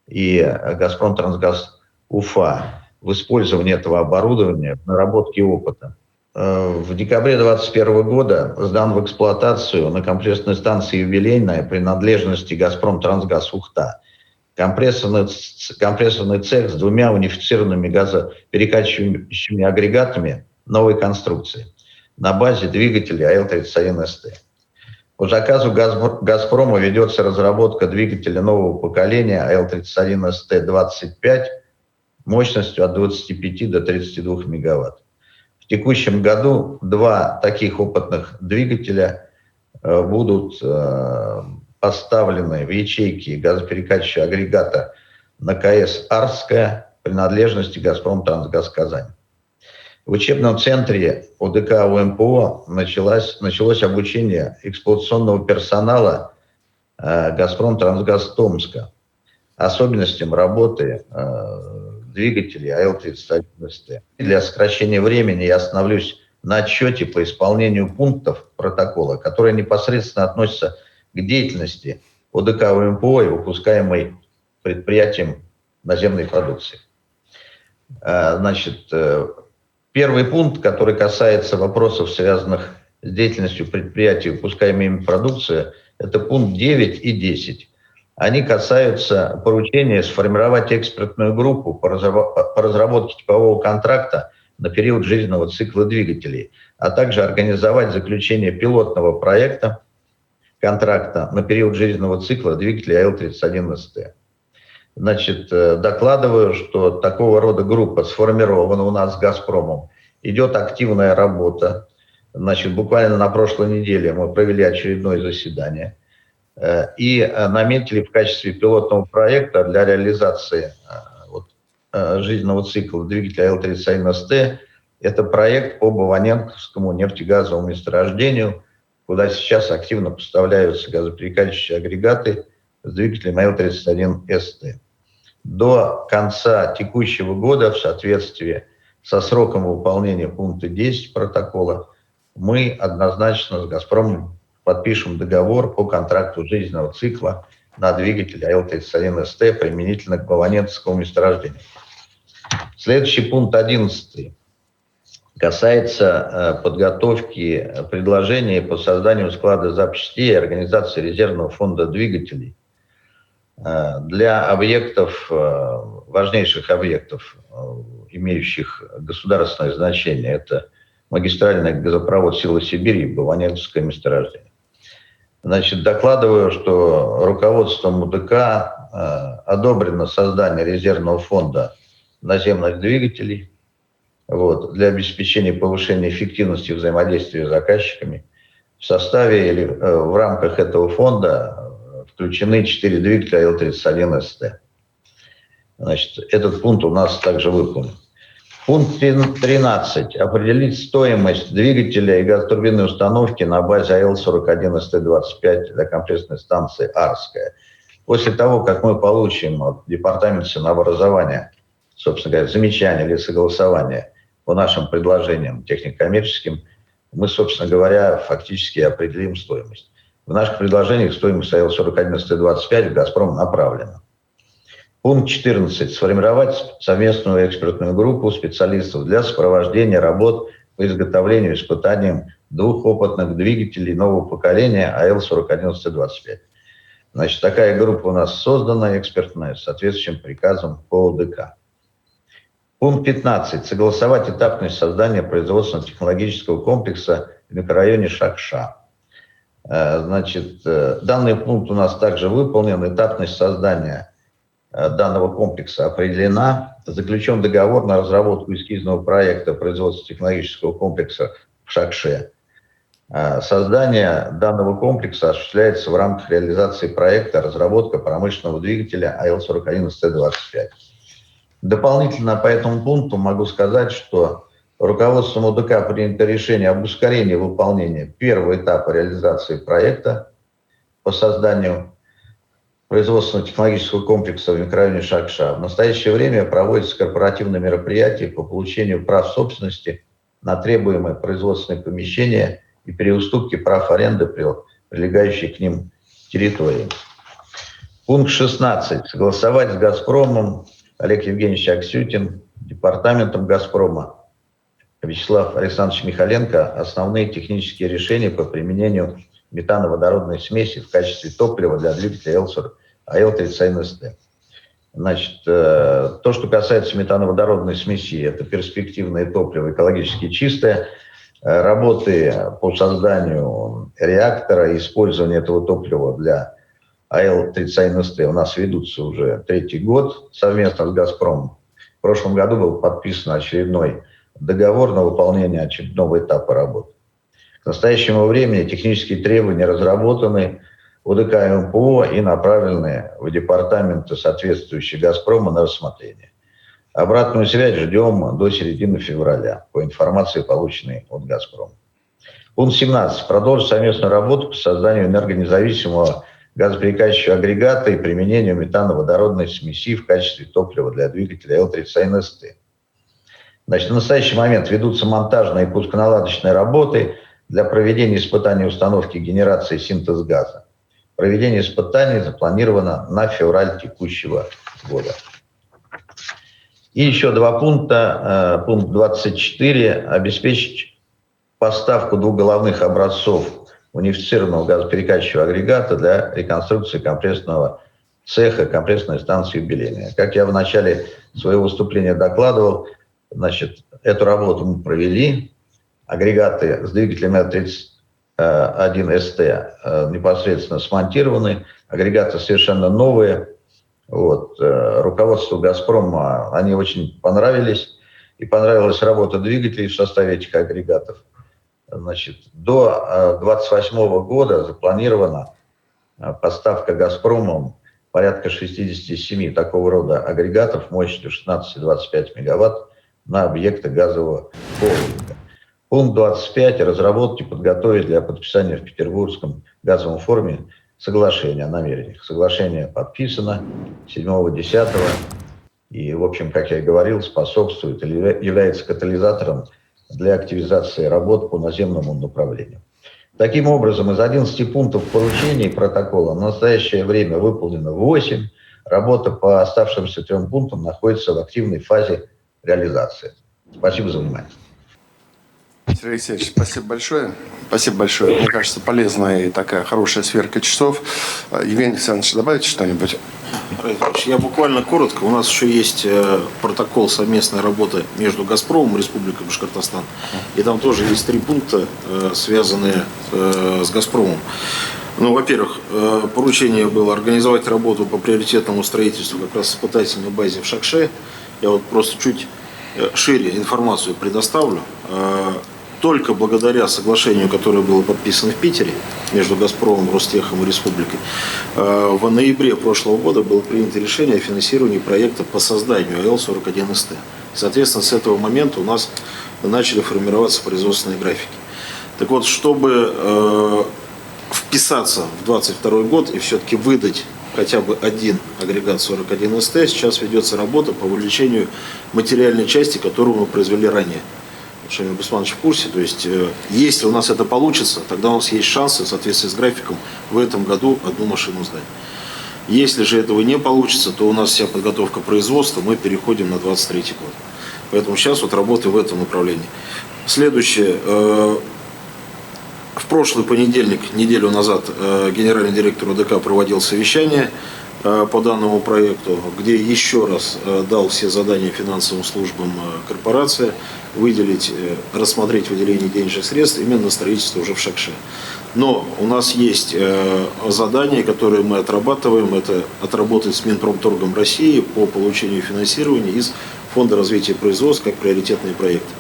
и «Газпром Трансгаз Уфа» в использовании этого оборудования, в наработке опыта. в декабре 2021 года сдан в эксплуатацию на комплексной станции «Юбилейная» принадлежности «Газпром-Трансгаз Ухта» компрессорный цех с 2 унифицированными газоперекачивающими агрегатами новой конструкции на базе двигателей АЛ-31СТ. По заказу «Газпрома» ведется разработка двигателя нового поколения АЛ-31СТ-25 мощностью от 25 до 32 мегаватт. В текущем году 2 таких опытных двигателя будут поставлены в ячейки газоперекачивающего агрегата на КС «Арская» принадлежности «Газпром-Трансгаз Казань». В учебном центре ОДК УМПО началось обучение эксплуатационного персонала «Газпром-Трансгаз Томска» особенностям работы двигателей АЛ-31СТ. Для сокращения времени я остановлюсь на отчете по исполнению пунктов протокола, которые непосредственно относятся к деятельности ОДК УМПО и выпускаемой предприятием наземной продукции. Значит, первый пункт, который касается вопросов, связанных с деятельностью предприятий, выпускаемой ими продукции, это пункт 9 и 10. Они касаются поручения сформировать экспертную группу по разработке типового контракта на период жизненного цикла двигателей, а также организовать заключение пилотного проекта контракта на период жизненного цикла двигателей АЛ-31СТ. Значит, докладываю, что такого рода группа сформирована у нас с «Газпромом». Идет активная работа. Значит, буквально на прошлой неделе мы провели очередное заседание и наметили в качестве пилотного проекта для реализации жизненного цикла двигателя АЛ-31СТ это проект по Баваненковскому нефтегазовому месторождению, куда сейчас активно поставляются газоперекачивающие агрегаты с двигателем АЛ-31СТ. До конца текущего года, в соответствии со сроком выполнения пункта 10 протокола, мы однозначно с «Газпромом» подпишем договор по контракту жизненного цикла на двигатель АЛ-31СТ применительно к Баваненковскому месторождению. Следующий пункт 11 касается подготовки предложений по созданию склада запчастей и организации резервного фонда двигателей для объектов, важнейших объектов, имеющих государственное значение. Это магистральный газопровод «Сила Сибири» и Баваненковское месторождение. Значит, докладываю, что руководством УДК одобрено создание резервного фонда наземных двигателей для обеспечения повышения эффективности взаимодействия с заказчиками. В составе или в рамках этого фонда включены 4 двигателя АЛ-31СТ. Значит, этот пункт у нас также выполнен. Пункт 13. Определить стоимость двигателя и газотурбинной установки на базе АЛ-41СТ-25 для комплексной станции «Арская». После того, как мы получим от Департамента ценообразования, собственно говоря, замечания или согласования по нашим предложениям технико-коммерческим, мы, собственно говоря, фактически определим стоимость. В наших предложениях стоимость АЛ-41СТ-25 в «Газпром» направлена. Пункт 14. Сформировать совместную экспертную группу специалистов для сопровождения работ по изготовлению и испытаниям 2 опытных двигателей нового поколения АЛ-41СТ-25. Значит, такая группа у нас создана, экспертная, с соответствующим приказом по ОДК. Пункт 15. Согласовать этапность создания производственно-технологического комплекса в микрорайоне Шакша. Значит, данный пункт у нас также выполнен. Этапность создания данного комплекса определена. Заключен договор на разработку эскизного проекта производственно-технологического комплекса в Шакше. Создание данного комплекса осуществляется в рамках реализации проекта «Разработка промышленного двигателя АЛ-41СТ-25». Дополнительно по этому пункту могу сказать, что руководством ОДК принято решение об ускорении выполнения первого этапа реализации проекта по созданию производственно-технологического комплекса в микрорайоне Шакша. В настоящее время проводятся корпоративные мероприятия по получению прав собственности на требуемые производственные помещения и переуступки прав аренды, прилегающей к ним территории. Пункт 16. Согласовать с «Газпромом», Олег Евгеньевич Аксютин, департаментом «Газпрома», Вячеслав Александрович Михаленко основные технические решения по применению метановодородной смеси в качестве топлива для двигателя АЛ-31СТ. Значит, то, что касается метановодородной смеси, это перспективное топливо, экологически чистое. Работы по созданию реактора и использованию этого топлива для АЛ-31СТ у нас ведутся уже 3-й год совместно с «Газпромом». В прошлом году был подписан очередной договор на выполнение очередного этапа работы. К настоящему времени технические требования разработаны УДК МПО и направлены в департаменты, соответствующие «Газпрома», на рассмотрение. Обратную связь ждем до середины февраля по информации, полученной от «Газпрома». Пункт 17. Продолжить совместную работу по созданию энергонезависимого газоперекачивающего агрегата и применению метановодородной смеси в качестве топлива для двигателя Л-31СТ. Значит, в настоящий момент ведутся монтажные и пусконаладочные работы для проведения испытаний установки генерации синтез газа. Проведение испытаний запланировано на февраль текущего года. И еще 2 пункта. Пункт 24. Обеспечить поставку 2 головных образцов унифицированного газоперекачивающего агрегата для реконструкции компрессного цеха компрессной станции юбилейная. Как я в начале своего выступления докладывал, значит, эту работу мы провели. Агрегаты с двигателями Л-31СТ непосредственно смонтированы. Агрегаты совершенно новые. Вот. Руководству «Газпрома» они очень понравились. И понравилась работа двигателей в составе этих агрегатов. Значит, до 2028 года запланирована поставка «Газпромом» порядка 67 такого рода агрегатов мощностью 16-25 мегаватт на объекты газового холдинга. Пункт 25. Разработать и подготовить для подписания в Петербургском газовом форуме соглашение о намерениях. Соглашение подписано 7.10. И, в общем, как я и говорил, способствует или является катализатором для активизации работ по наземному направлению. Таким образом, из 11 пунктов поручений протокола в настоящее время выполнено 8. Работа по оставшимся 3 пунктам находится в активной фазе реализации. Спасибо за внимание. Сергей Алексеевич, спасибо большое. Спасибо большое. Мне кажется, полезная и такая хорошая сверка часов. Евгений Александрович, добавите что-нибудь? Я буквально коротко. У нас еще есть протокол совместной работы между «Газпромом» и Республикой Башкортостан. И там тоже есть 3 пункта, связанные с «Газпромом». Ну, во-первых, поручение было организовать работу по приоритетному строительству как раз испытательной базе в Шакше. Я вот просто чуть шире информацию предоставлю. Только благодаря соглашению, которое было подписано в Питере между «Газпромом», Ростехом и Республикой, в ноябре прошлого года было принято решение о финансировании проекта по созданию АЛ-41СТ. Соответственно, с этого момента у нас начали формироваться производственные графики. Так вот, чтобы вписаться в 2022 год и все-таки выдать хотя бы один агрегат 41СТ, сейчас ведется работа по увеличению материальной части, которую мы произвели ранее. Шамиль Гусманович в курсе, то есть если у нас это получится, тогда у нас есть шансы в соответствии с графиком в этом году 1 машину сдать. Если же этого не получится, то у нас вся подготовка производства, мы переходим на 2023 год. Поэтому сейчас вот работаем в этом направлении. Следующее. В прошлый понедельник, неделю назад, генеральный директор УДК проводил совещание по данному проекту, где еще раз дал все задания финансовым службам корпорации выделить, рассмотреть выделение денежных средств именно на строительство уже в Шакше. Но у нас есть задания, которые мы отрабатываем. Это отработать с Минпромторгом России по получению финансирования из Фонда развития производства как приоритетные проекты.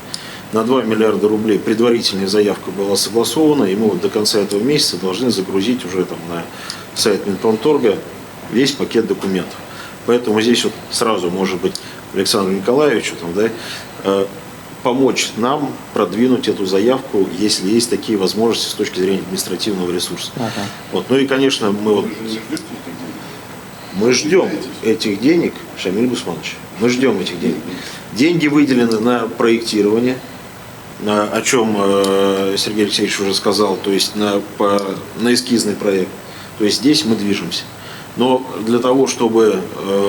На 2 миллиарда рублей предварительная заявка была согласована, и мы вот до конца этого месяца должны загрузить уже там на сайт Минпромторга весь пакет документов. Поэтому здесь вот сразу, может быть, Александру Николаевичу там, да, помочь нам продвинуть эту заявку, если есть такие возможности с точки зрения административного ресурса. Вот. Ну и, конечно, мы ждем этих денег, Шамиль Гусманович, мы ждем этих денег. Деньги выделены на проектирование, о чем Сергей Алексеевич уже сказал, то есть на эскизный проект. То есть здесь мы движемся. Но для того, чтобы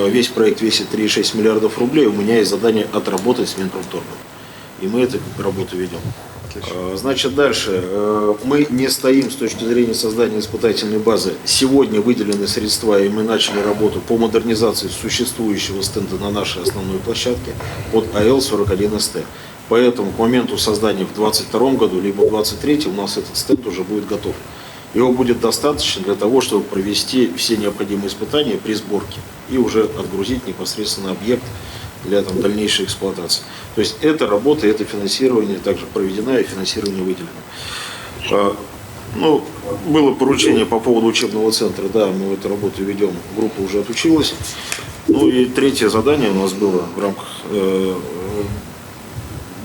весь проект весит 3,6 миллиардов рублей, у меня есть задание отработать с Минпромторгом. и мы эту работу ведем. Значит, дальше. Мы не стоим с точки зрения создания испытательной базы. Сегодня выделены средства, и мы начали работу по модернизации существующего стенда на нашей основной площадке под АЛ-41СТ. Поэтому к моменту создания в 2022 году, либо в 2023 у нас этот стенд уже будет готов. Его будет достаточно для того, чтобы провести все необходимые испытания при сборке и уже отгрузить непосредственно объект для дальнейшей эксплуатации. То есть эта работа, это финансирование также проведена и финансирование выделено. Ну, было поручение по поводу учебного центра, да, мы эту работу ведем, группа уже отучилась. Ну и третье задание у нас было в рамках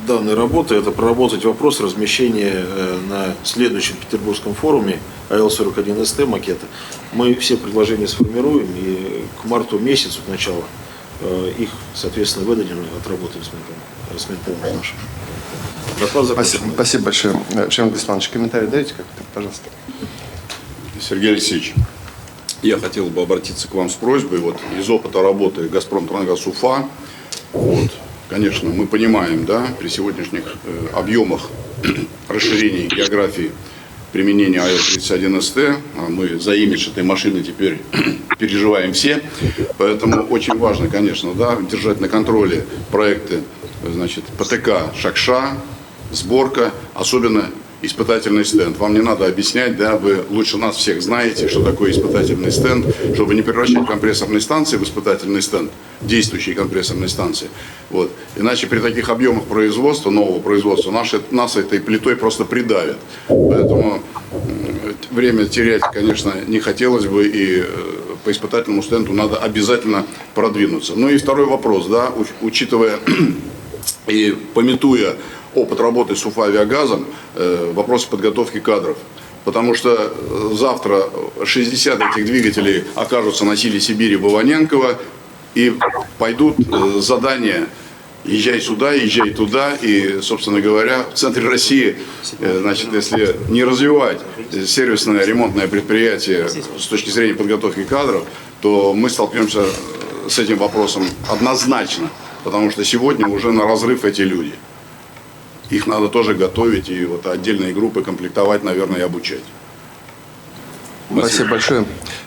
данной работы, это проработать вопрос размещения на следующем Петербургском форуме АЛ-41СТ макета. Мы все предложения сформируем и к марту месяцу, к началу, их, соответственно, выдадим и отработаем с Минпромом нашим. Спасибо большое. Шамиль Гусманович, комментарий дайте как-то, пожалуйста. Сергей Алексеевич, я хотел бы обратиться к вам с просьбой. Вот из опыта работы «Газпром-Трансгаз Уфа», вот, конечно, мы понимаем, да, при сегодняшних объемах расширения географии применения АЛ-31СТ, мы за имидж этой машины теперь переживаем все, поэтому очень важно, конечно, да, держать на контроле проекты, значит, ПТК «Шакша», сборка, особенно испытательный стенд. Вам не надо объяснять, да, вы лучше нас всех знаете, что такое испытательный стенд, чтобы не превращать компрессорные станции в испытательный стенд, действующие компрессорные станции. Вот. Иначе при таких объемах производства, нового производства, нас этой плитой просто придавят. Поэтому время терять, конечно, не хотелось бы, и по испытательному стенду надо обязательно продвинуться. Ну и второй вопрос, да, учитывая и памятуя опыт работы с Уфавиагазом, вопросы подготовки кадров. Потому что завтра 60 этих двигателей окажутся на силе Сибири Баваненкова, и пойдут задания: езжай сюда, езжай туда. И, собственно говоря, в центре России, значит, если не развивать сервисное ремонтное предприятие с точки зрения подготовки кадров, то мы столкнемся с этим вопросом однозначно. Потому что сегодня уже на разрыв эти люди. Их надо тоже готовить и вот отдельные группы комплектовать, наверное, и обучать. Спасибо большое,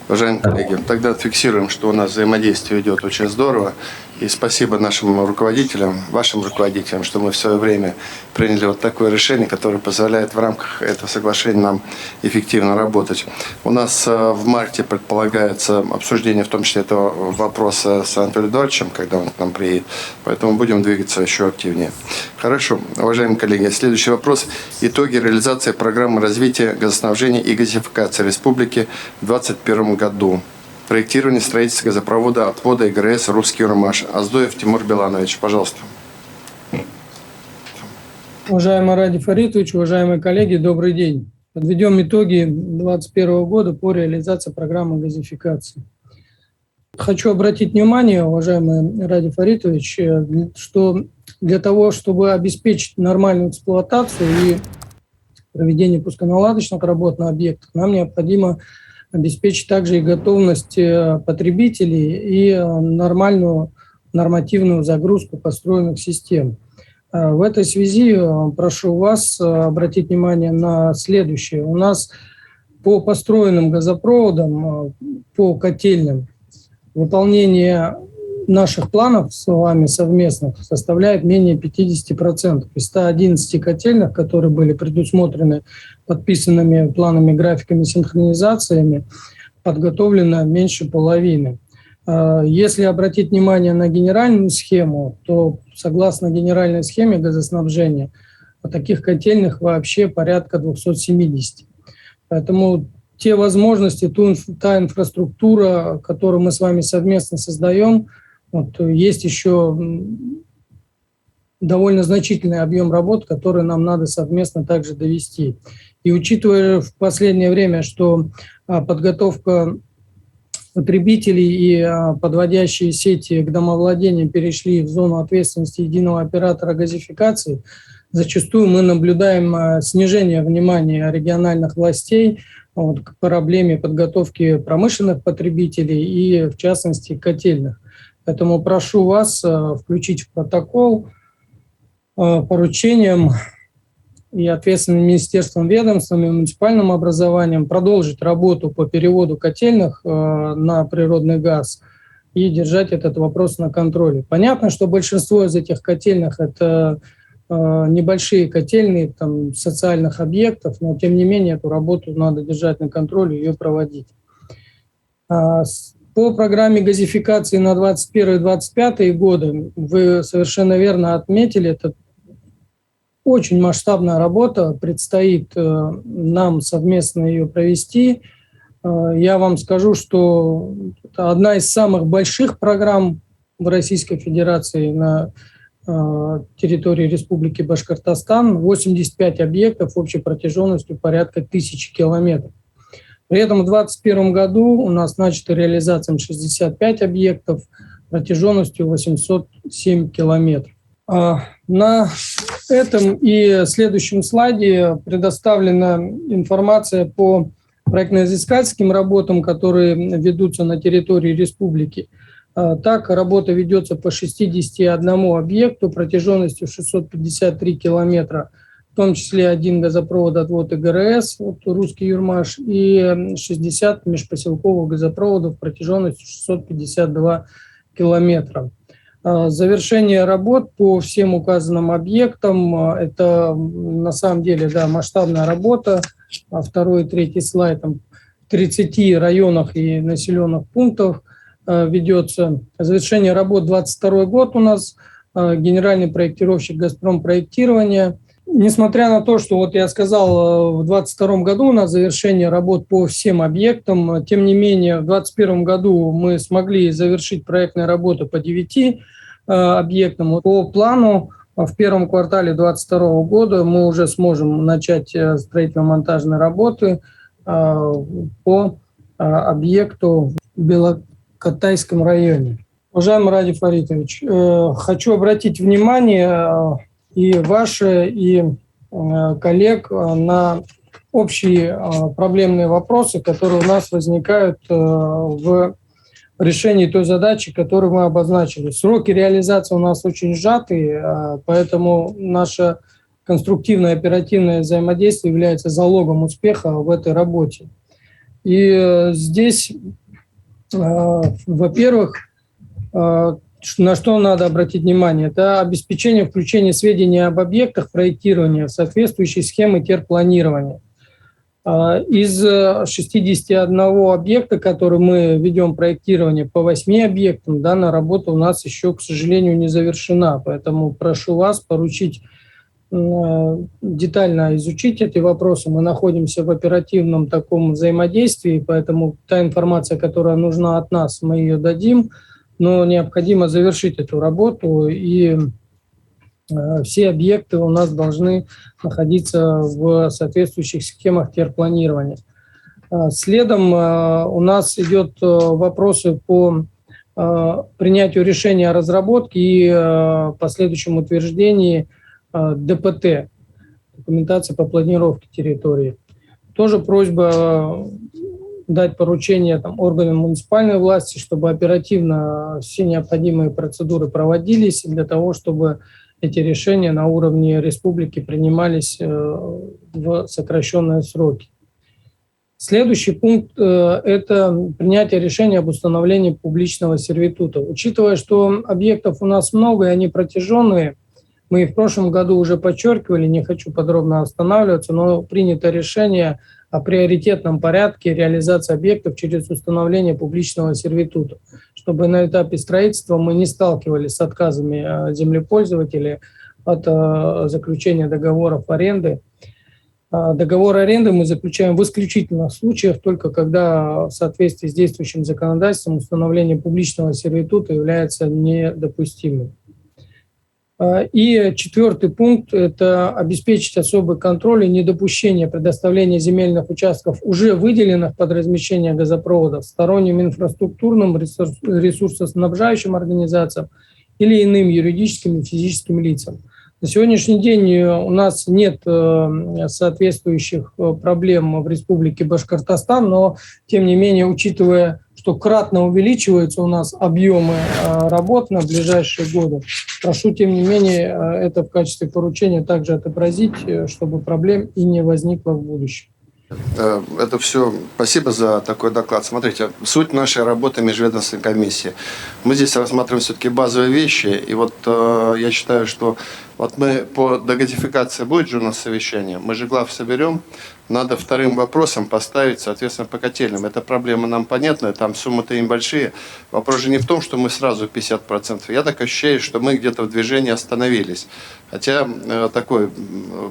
уважаемые коллеги. Тогда фиксируем, что у нас взаимодействие идет очень здорово. И спасибо нашим руководителям, вашим руководителям, что мы в свое время приняли вот такое решение, которое позволяет в рамках этого соглашения нам эффективно работать. У нас в марте предполагается обсуждение, в том числе этого вопроса с Анатолием Эдуардовичем, когда он к нам приедет. Поэтому будем двигаться еще активнее. Хорошо, уважаемые коллеги, следующий вопрос. Итоги реализации программы развития газоснабжения и газификации республики в 2021 году. Проектирование строительства газопровода отвода ИГРС «Русский Урмаш». Аздоев Тимур Беланович, пожалуйста. Уважаемый Ради Фаритович, уважаемые коллеги, добрый день. Подведем итоги 2021 года по реализации программы газификации. Хочу обратить внимание, уважаемый Ради Фаритович, что для того, чтобы обеспечить нормальную эксплуатацию и проведение пусконаладочных работ на объектах, нам необходимо обеспечить также и готовность потребителей и нормальную нормативную загрузку построенных систем. В этой связи прошу вас обратить внимание на следующее. У нас по построенным газопроводам, по котельным, выполнение наших планов с вами совместных составляет менее 50%. Из 111 котельных, которые были предусмотрены подписанными планами, графиками, синхронизациями, подготовлено меньше половины. Если обратить внимание на генеральную схему, то согласно генеральной схеме газоснабжения таких котельных вообще порядка 270. Поэтому те возможности, та инфраструктура, которую мы с вами совместно создаем, вот, есть еще довольно значительный объем работ, который нам надо совместно также довести. И учитывая в последнее время, что подготовка потребителей и подводящие сети к домовладениям перешли в зону ответственности единого оператора газификации, зачастую мы наблюдаем снижение внимания региональных властей к проблеме подготовки промышленных потребителей и, в частности, котельных. Поэтому прошу вас включить в протокол поручением и ответственным министерством, ведомством и муниципальным образованием продолжить работу по переводу котельных на природный газ и держать этот вопрос на контроле. Понятно, что большинство из этих котельных – это небольшие котельные там, социальных объектов, но тем не менее эту работу надо держать на контроле и ее проводить. По программе газификации на 2021-2025 годы вы совершенно верно отметили, это очень масштабная работа, предстоит нам совместно ее провести. Я вам скажу, что это одна из самых больших программ в Российской Федерации на территории Республики Башкортостан. 85 объектов общей протяженностью порядка 1000 километров. При этом в 2021 году у нас начата реализация 65 объектов протяженностью 807 километров. На этом и следующем слайде предоставлена информация по проектно-изыскательским работам, которые ведутся на территории республики. Так, работа ведется по 61 объекту протяженностью 653 километра, в том числе 1 газопровод отвод ИГРС, вот, русский Юрмаш, и 60 межпоселковых газопроводов протяженностью 652 километра. Завершение работ по всем указанным объектам – это на самом деле масштабная работа. Второй и третий слайд – в 30 районах и населенных пунктах ведется. Завершение работ 2022 год у нас, генеральный проектировщик «Газпром проектирования». Несмотря на то, что, вот я сказал, в 2022 году у нас завершение работ по всем объектам, тем не менее в 2021 году мы смогли завершить проектные работы по 9 объектам. По плану в первом квартале 2022 года мы уже сможем начать строительно-монтажные работы по объекту в Белокатайском районе. Уважаемый Ради Фаритович, хочу обратить внимание и ваше, и коллег на общие проблемные вопросы, которые у нас возникают в решении той задачи, которую мы обозначили. Сроки реализации у нас очень сжатые, поэтому наше конструктивное оперативное взаимодействие является залогом успеха в этой работе. И здесь, во-первых, на что надо обратить внимание, это обеспечение включения сведений об объектах проектирования в соответствующие схемы терпланирования. Из 61 объекта, который мы ведем проектирование, по 8 объектам данная работа у нас еще, к сожалению, не завершена. Поэтому прошу вас поручить детально изучить эти вопросы. Мы находимся в оперативном таком взаимодействии, поэтому та информация, которая нужна от нас, мы ее дадим. Но необходимо завершить эту работу, и все объекты у нас должны находиться в соответствующих схемах терпланирования. Следом у нас идут вопросы по принятию решения о разработке и последующем утверждении ДПТ, документации по планировке территории. Тоже просьба дать поручение органам муниципальной власти, чтобы оперативно все необходимые процедуры проводились для того, чтобы эти решения на уровне республики принимались в сокращенные сроки. Следующий пункт – это принятие решения об установлении публичного сервитута. Учитывая, что объектов у нас много и они протяженные, мы и в прошлом году уже подчеркивали, не хочу подробно останавливаться, но принято решение о приоритетном порядке реализации объектов через установление публичного сервитута, чтобы на этапе строительства мы не сталкивались с отказами землепользователей от заключения договоров аренды. Договор аренды мы заключаем в исключительных случаях, только когда в соответствии с действующим законодательством установление публичного сервитута является недопустимым. И четвертый пункт – это обеспечить особый контроль и недопущение предоставления земельных участков, уже выделенных под размещение газопроводов, сторонним инфраструктурным ресурсоснабжающим организациям или иным юридическим и физическим лицам. На сегодняшний день у нас нет соответствующих проблем в Республике Башкортостан, но, тем не менее, учитывая, что кратно увеличиваются у нас объемы работ на ближайшие годы, прошу, тем не менее, это в качестве поручения также отобразить, чтобы проблем и не возникло в будущем. Это все. Спасибо за такой доклад. Смотрите, суть нашей работы межведомственной комиссии. Мы здесь рассматриваем все-таки базовые вещи. И вот я считаю, что вот мы по дегазификации будет же у нас совещание. Мы же глав соберем. Надо вторым вопросом поставить, соответственно, по котельным. Эта проблема нам понятна, там суммы-то небольшие. Вопрос же не в том, что мы сразу 50%. Я так ощущаю, что мы где-то в движении остановились. Хотя такое,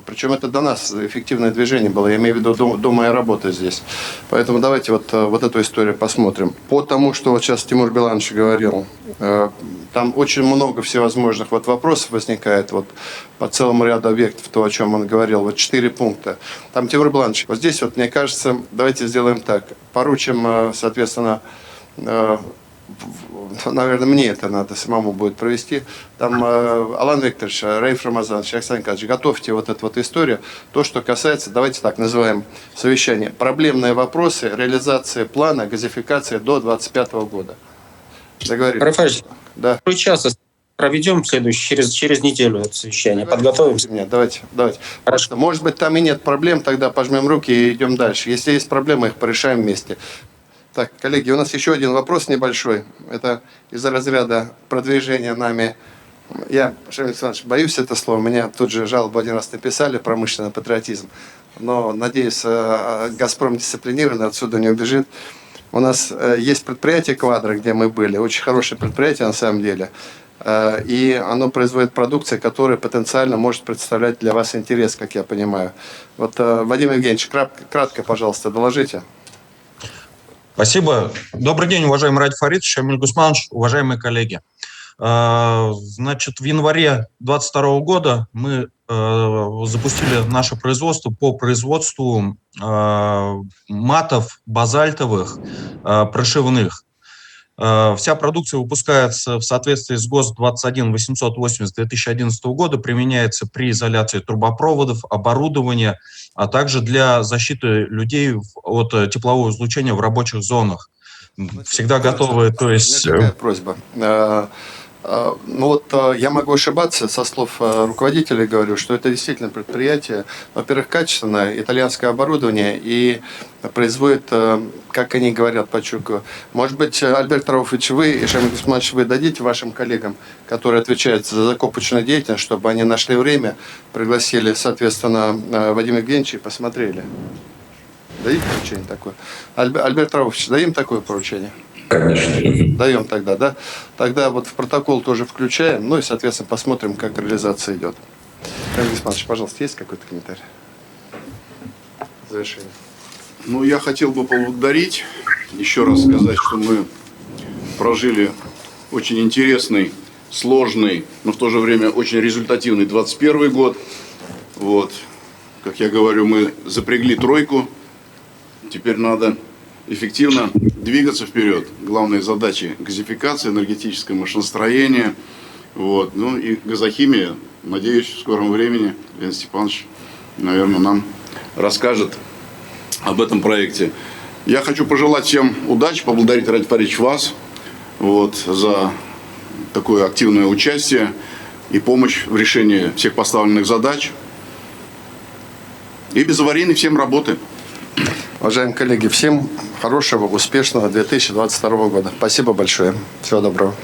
причем это до нас эффективное движение было, я имею в виду до моей работы здесь. Поэтому давайте вот эту историю посмотрим. По тому, что вот сейчас Тимур Биланович говорил, там очень много всевозможных вот вопросов возникает вот по целому ряду объектов, то, о чем он говорил, вот 4 пункта. Там, Тимур Биланович, вот здесь вот, мне кажется, давайте сделаем так, поручим, соответственно, наверное, мне это надо самому будет провести. Там Алан Викторович, Раиф Рамазанович, Александр Николаевич, готовьте вот эту вот историю. То, что касается, давайте так называем совещание, проблемные вопросы реализации плана газификации до 2025 года. Договорились? Рафаэль, да. Сейчас проведем следующий, через неделю это совещание, подготовимся. Нет, давайте. Хорошо. Может быть, там и нет проблем, тогда пожмем руки и идем дальше. Если есть проблемы, их порешаем вместе. Так, коллеги, у нас еще один вопрос небольшой. Это из-за разряда продвижения нами. Я, Шамиль Александрович, боюсь это слово. Меня тут же жалобу один раз написали, промышленный патриотизм. Но, надеюсь, «Газпром» дисциплинированно отсюда не убежит. У нас есть предприятие «Квадро», где мы были. Очень хорошее предприятие на самом деле. И оно производит продукцию, которая потенциально может представлять для вас интерес, как я понимаю. Вот, Вадим Евгеньевич, кратко, пожалуйста, доложите. Спасибо. Добрый день, уважаемый Ради Фаритович, Шамиль Гусманович, уважаемые коллеги. Значит, в январе 2022 года мы запустили наше производство по производству матов базальтовых прошивных. Вся продукция выпускается в соответствии с ГОСТ 21880 2011 года, применяется при изоляции трубопроводов, оборудования, а также для защиты людей от теплового излучения в рабочих зонах. Всегда готовы, то есть... Такая просьба. Ну вот я могу ошибаться, со слов руководителей говорю, что это действительно предприятие, во-первых, качественное, итальянское оборудование и производит, как они говорят, подчеркиваю. Может быть, Альберт Рауфович, вы и Шамиль Гусманович, вы дадите вашим коллегам, которые отвечают за закупочную деятельность, чтобы они нашли время, пригласили, соответственно, Вадима Евгеньевича и посмотрели. Дадите поручение такое? Альберт Рауфович, дадим такое поручение? Конечно. Даем тогда, да? Тогда вот в протокол тоже включаем, ну и, соответственно, посмотрим, как реализация идет. Шамиль Гусманович, пожалуйста, есть какой-то комментарий? Завершение. Ну, я хотел бы поблагодарить, еще раз сказать, что мы прожили очень интересный, сложный, но в то же время очень результативный 2021 год. Вот. Как я говорю, мы запрягли тройку, теперь надо эффективно двигаться вперед. Главные задачи — газификация, энергетическое машиностроение, вот. Ну и газохимия. Надеюсь, в скором времени Леонид Степанович, наверное, нам расскажет об этом проекте. Я хочу пожелать всем удачи, поблагодарить, Ради Фаритович, вас вот, за такое активное участие и помощь в решении всех поставленных задач. И безаварийной всем работы. Уважаемые коллеги, всем хорошего, успешного 2022 года. Спасибо большое. Всего доброго.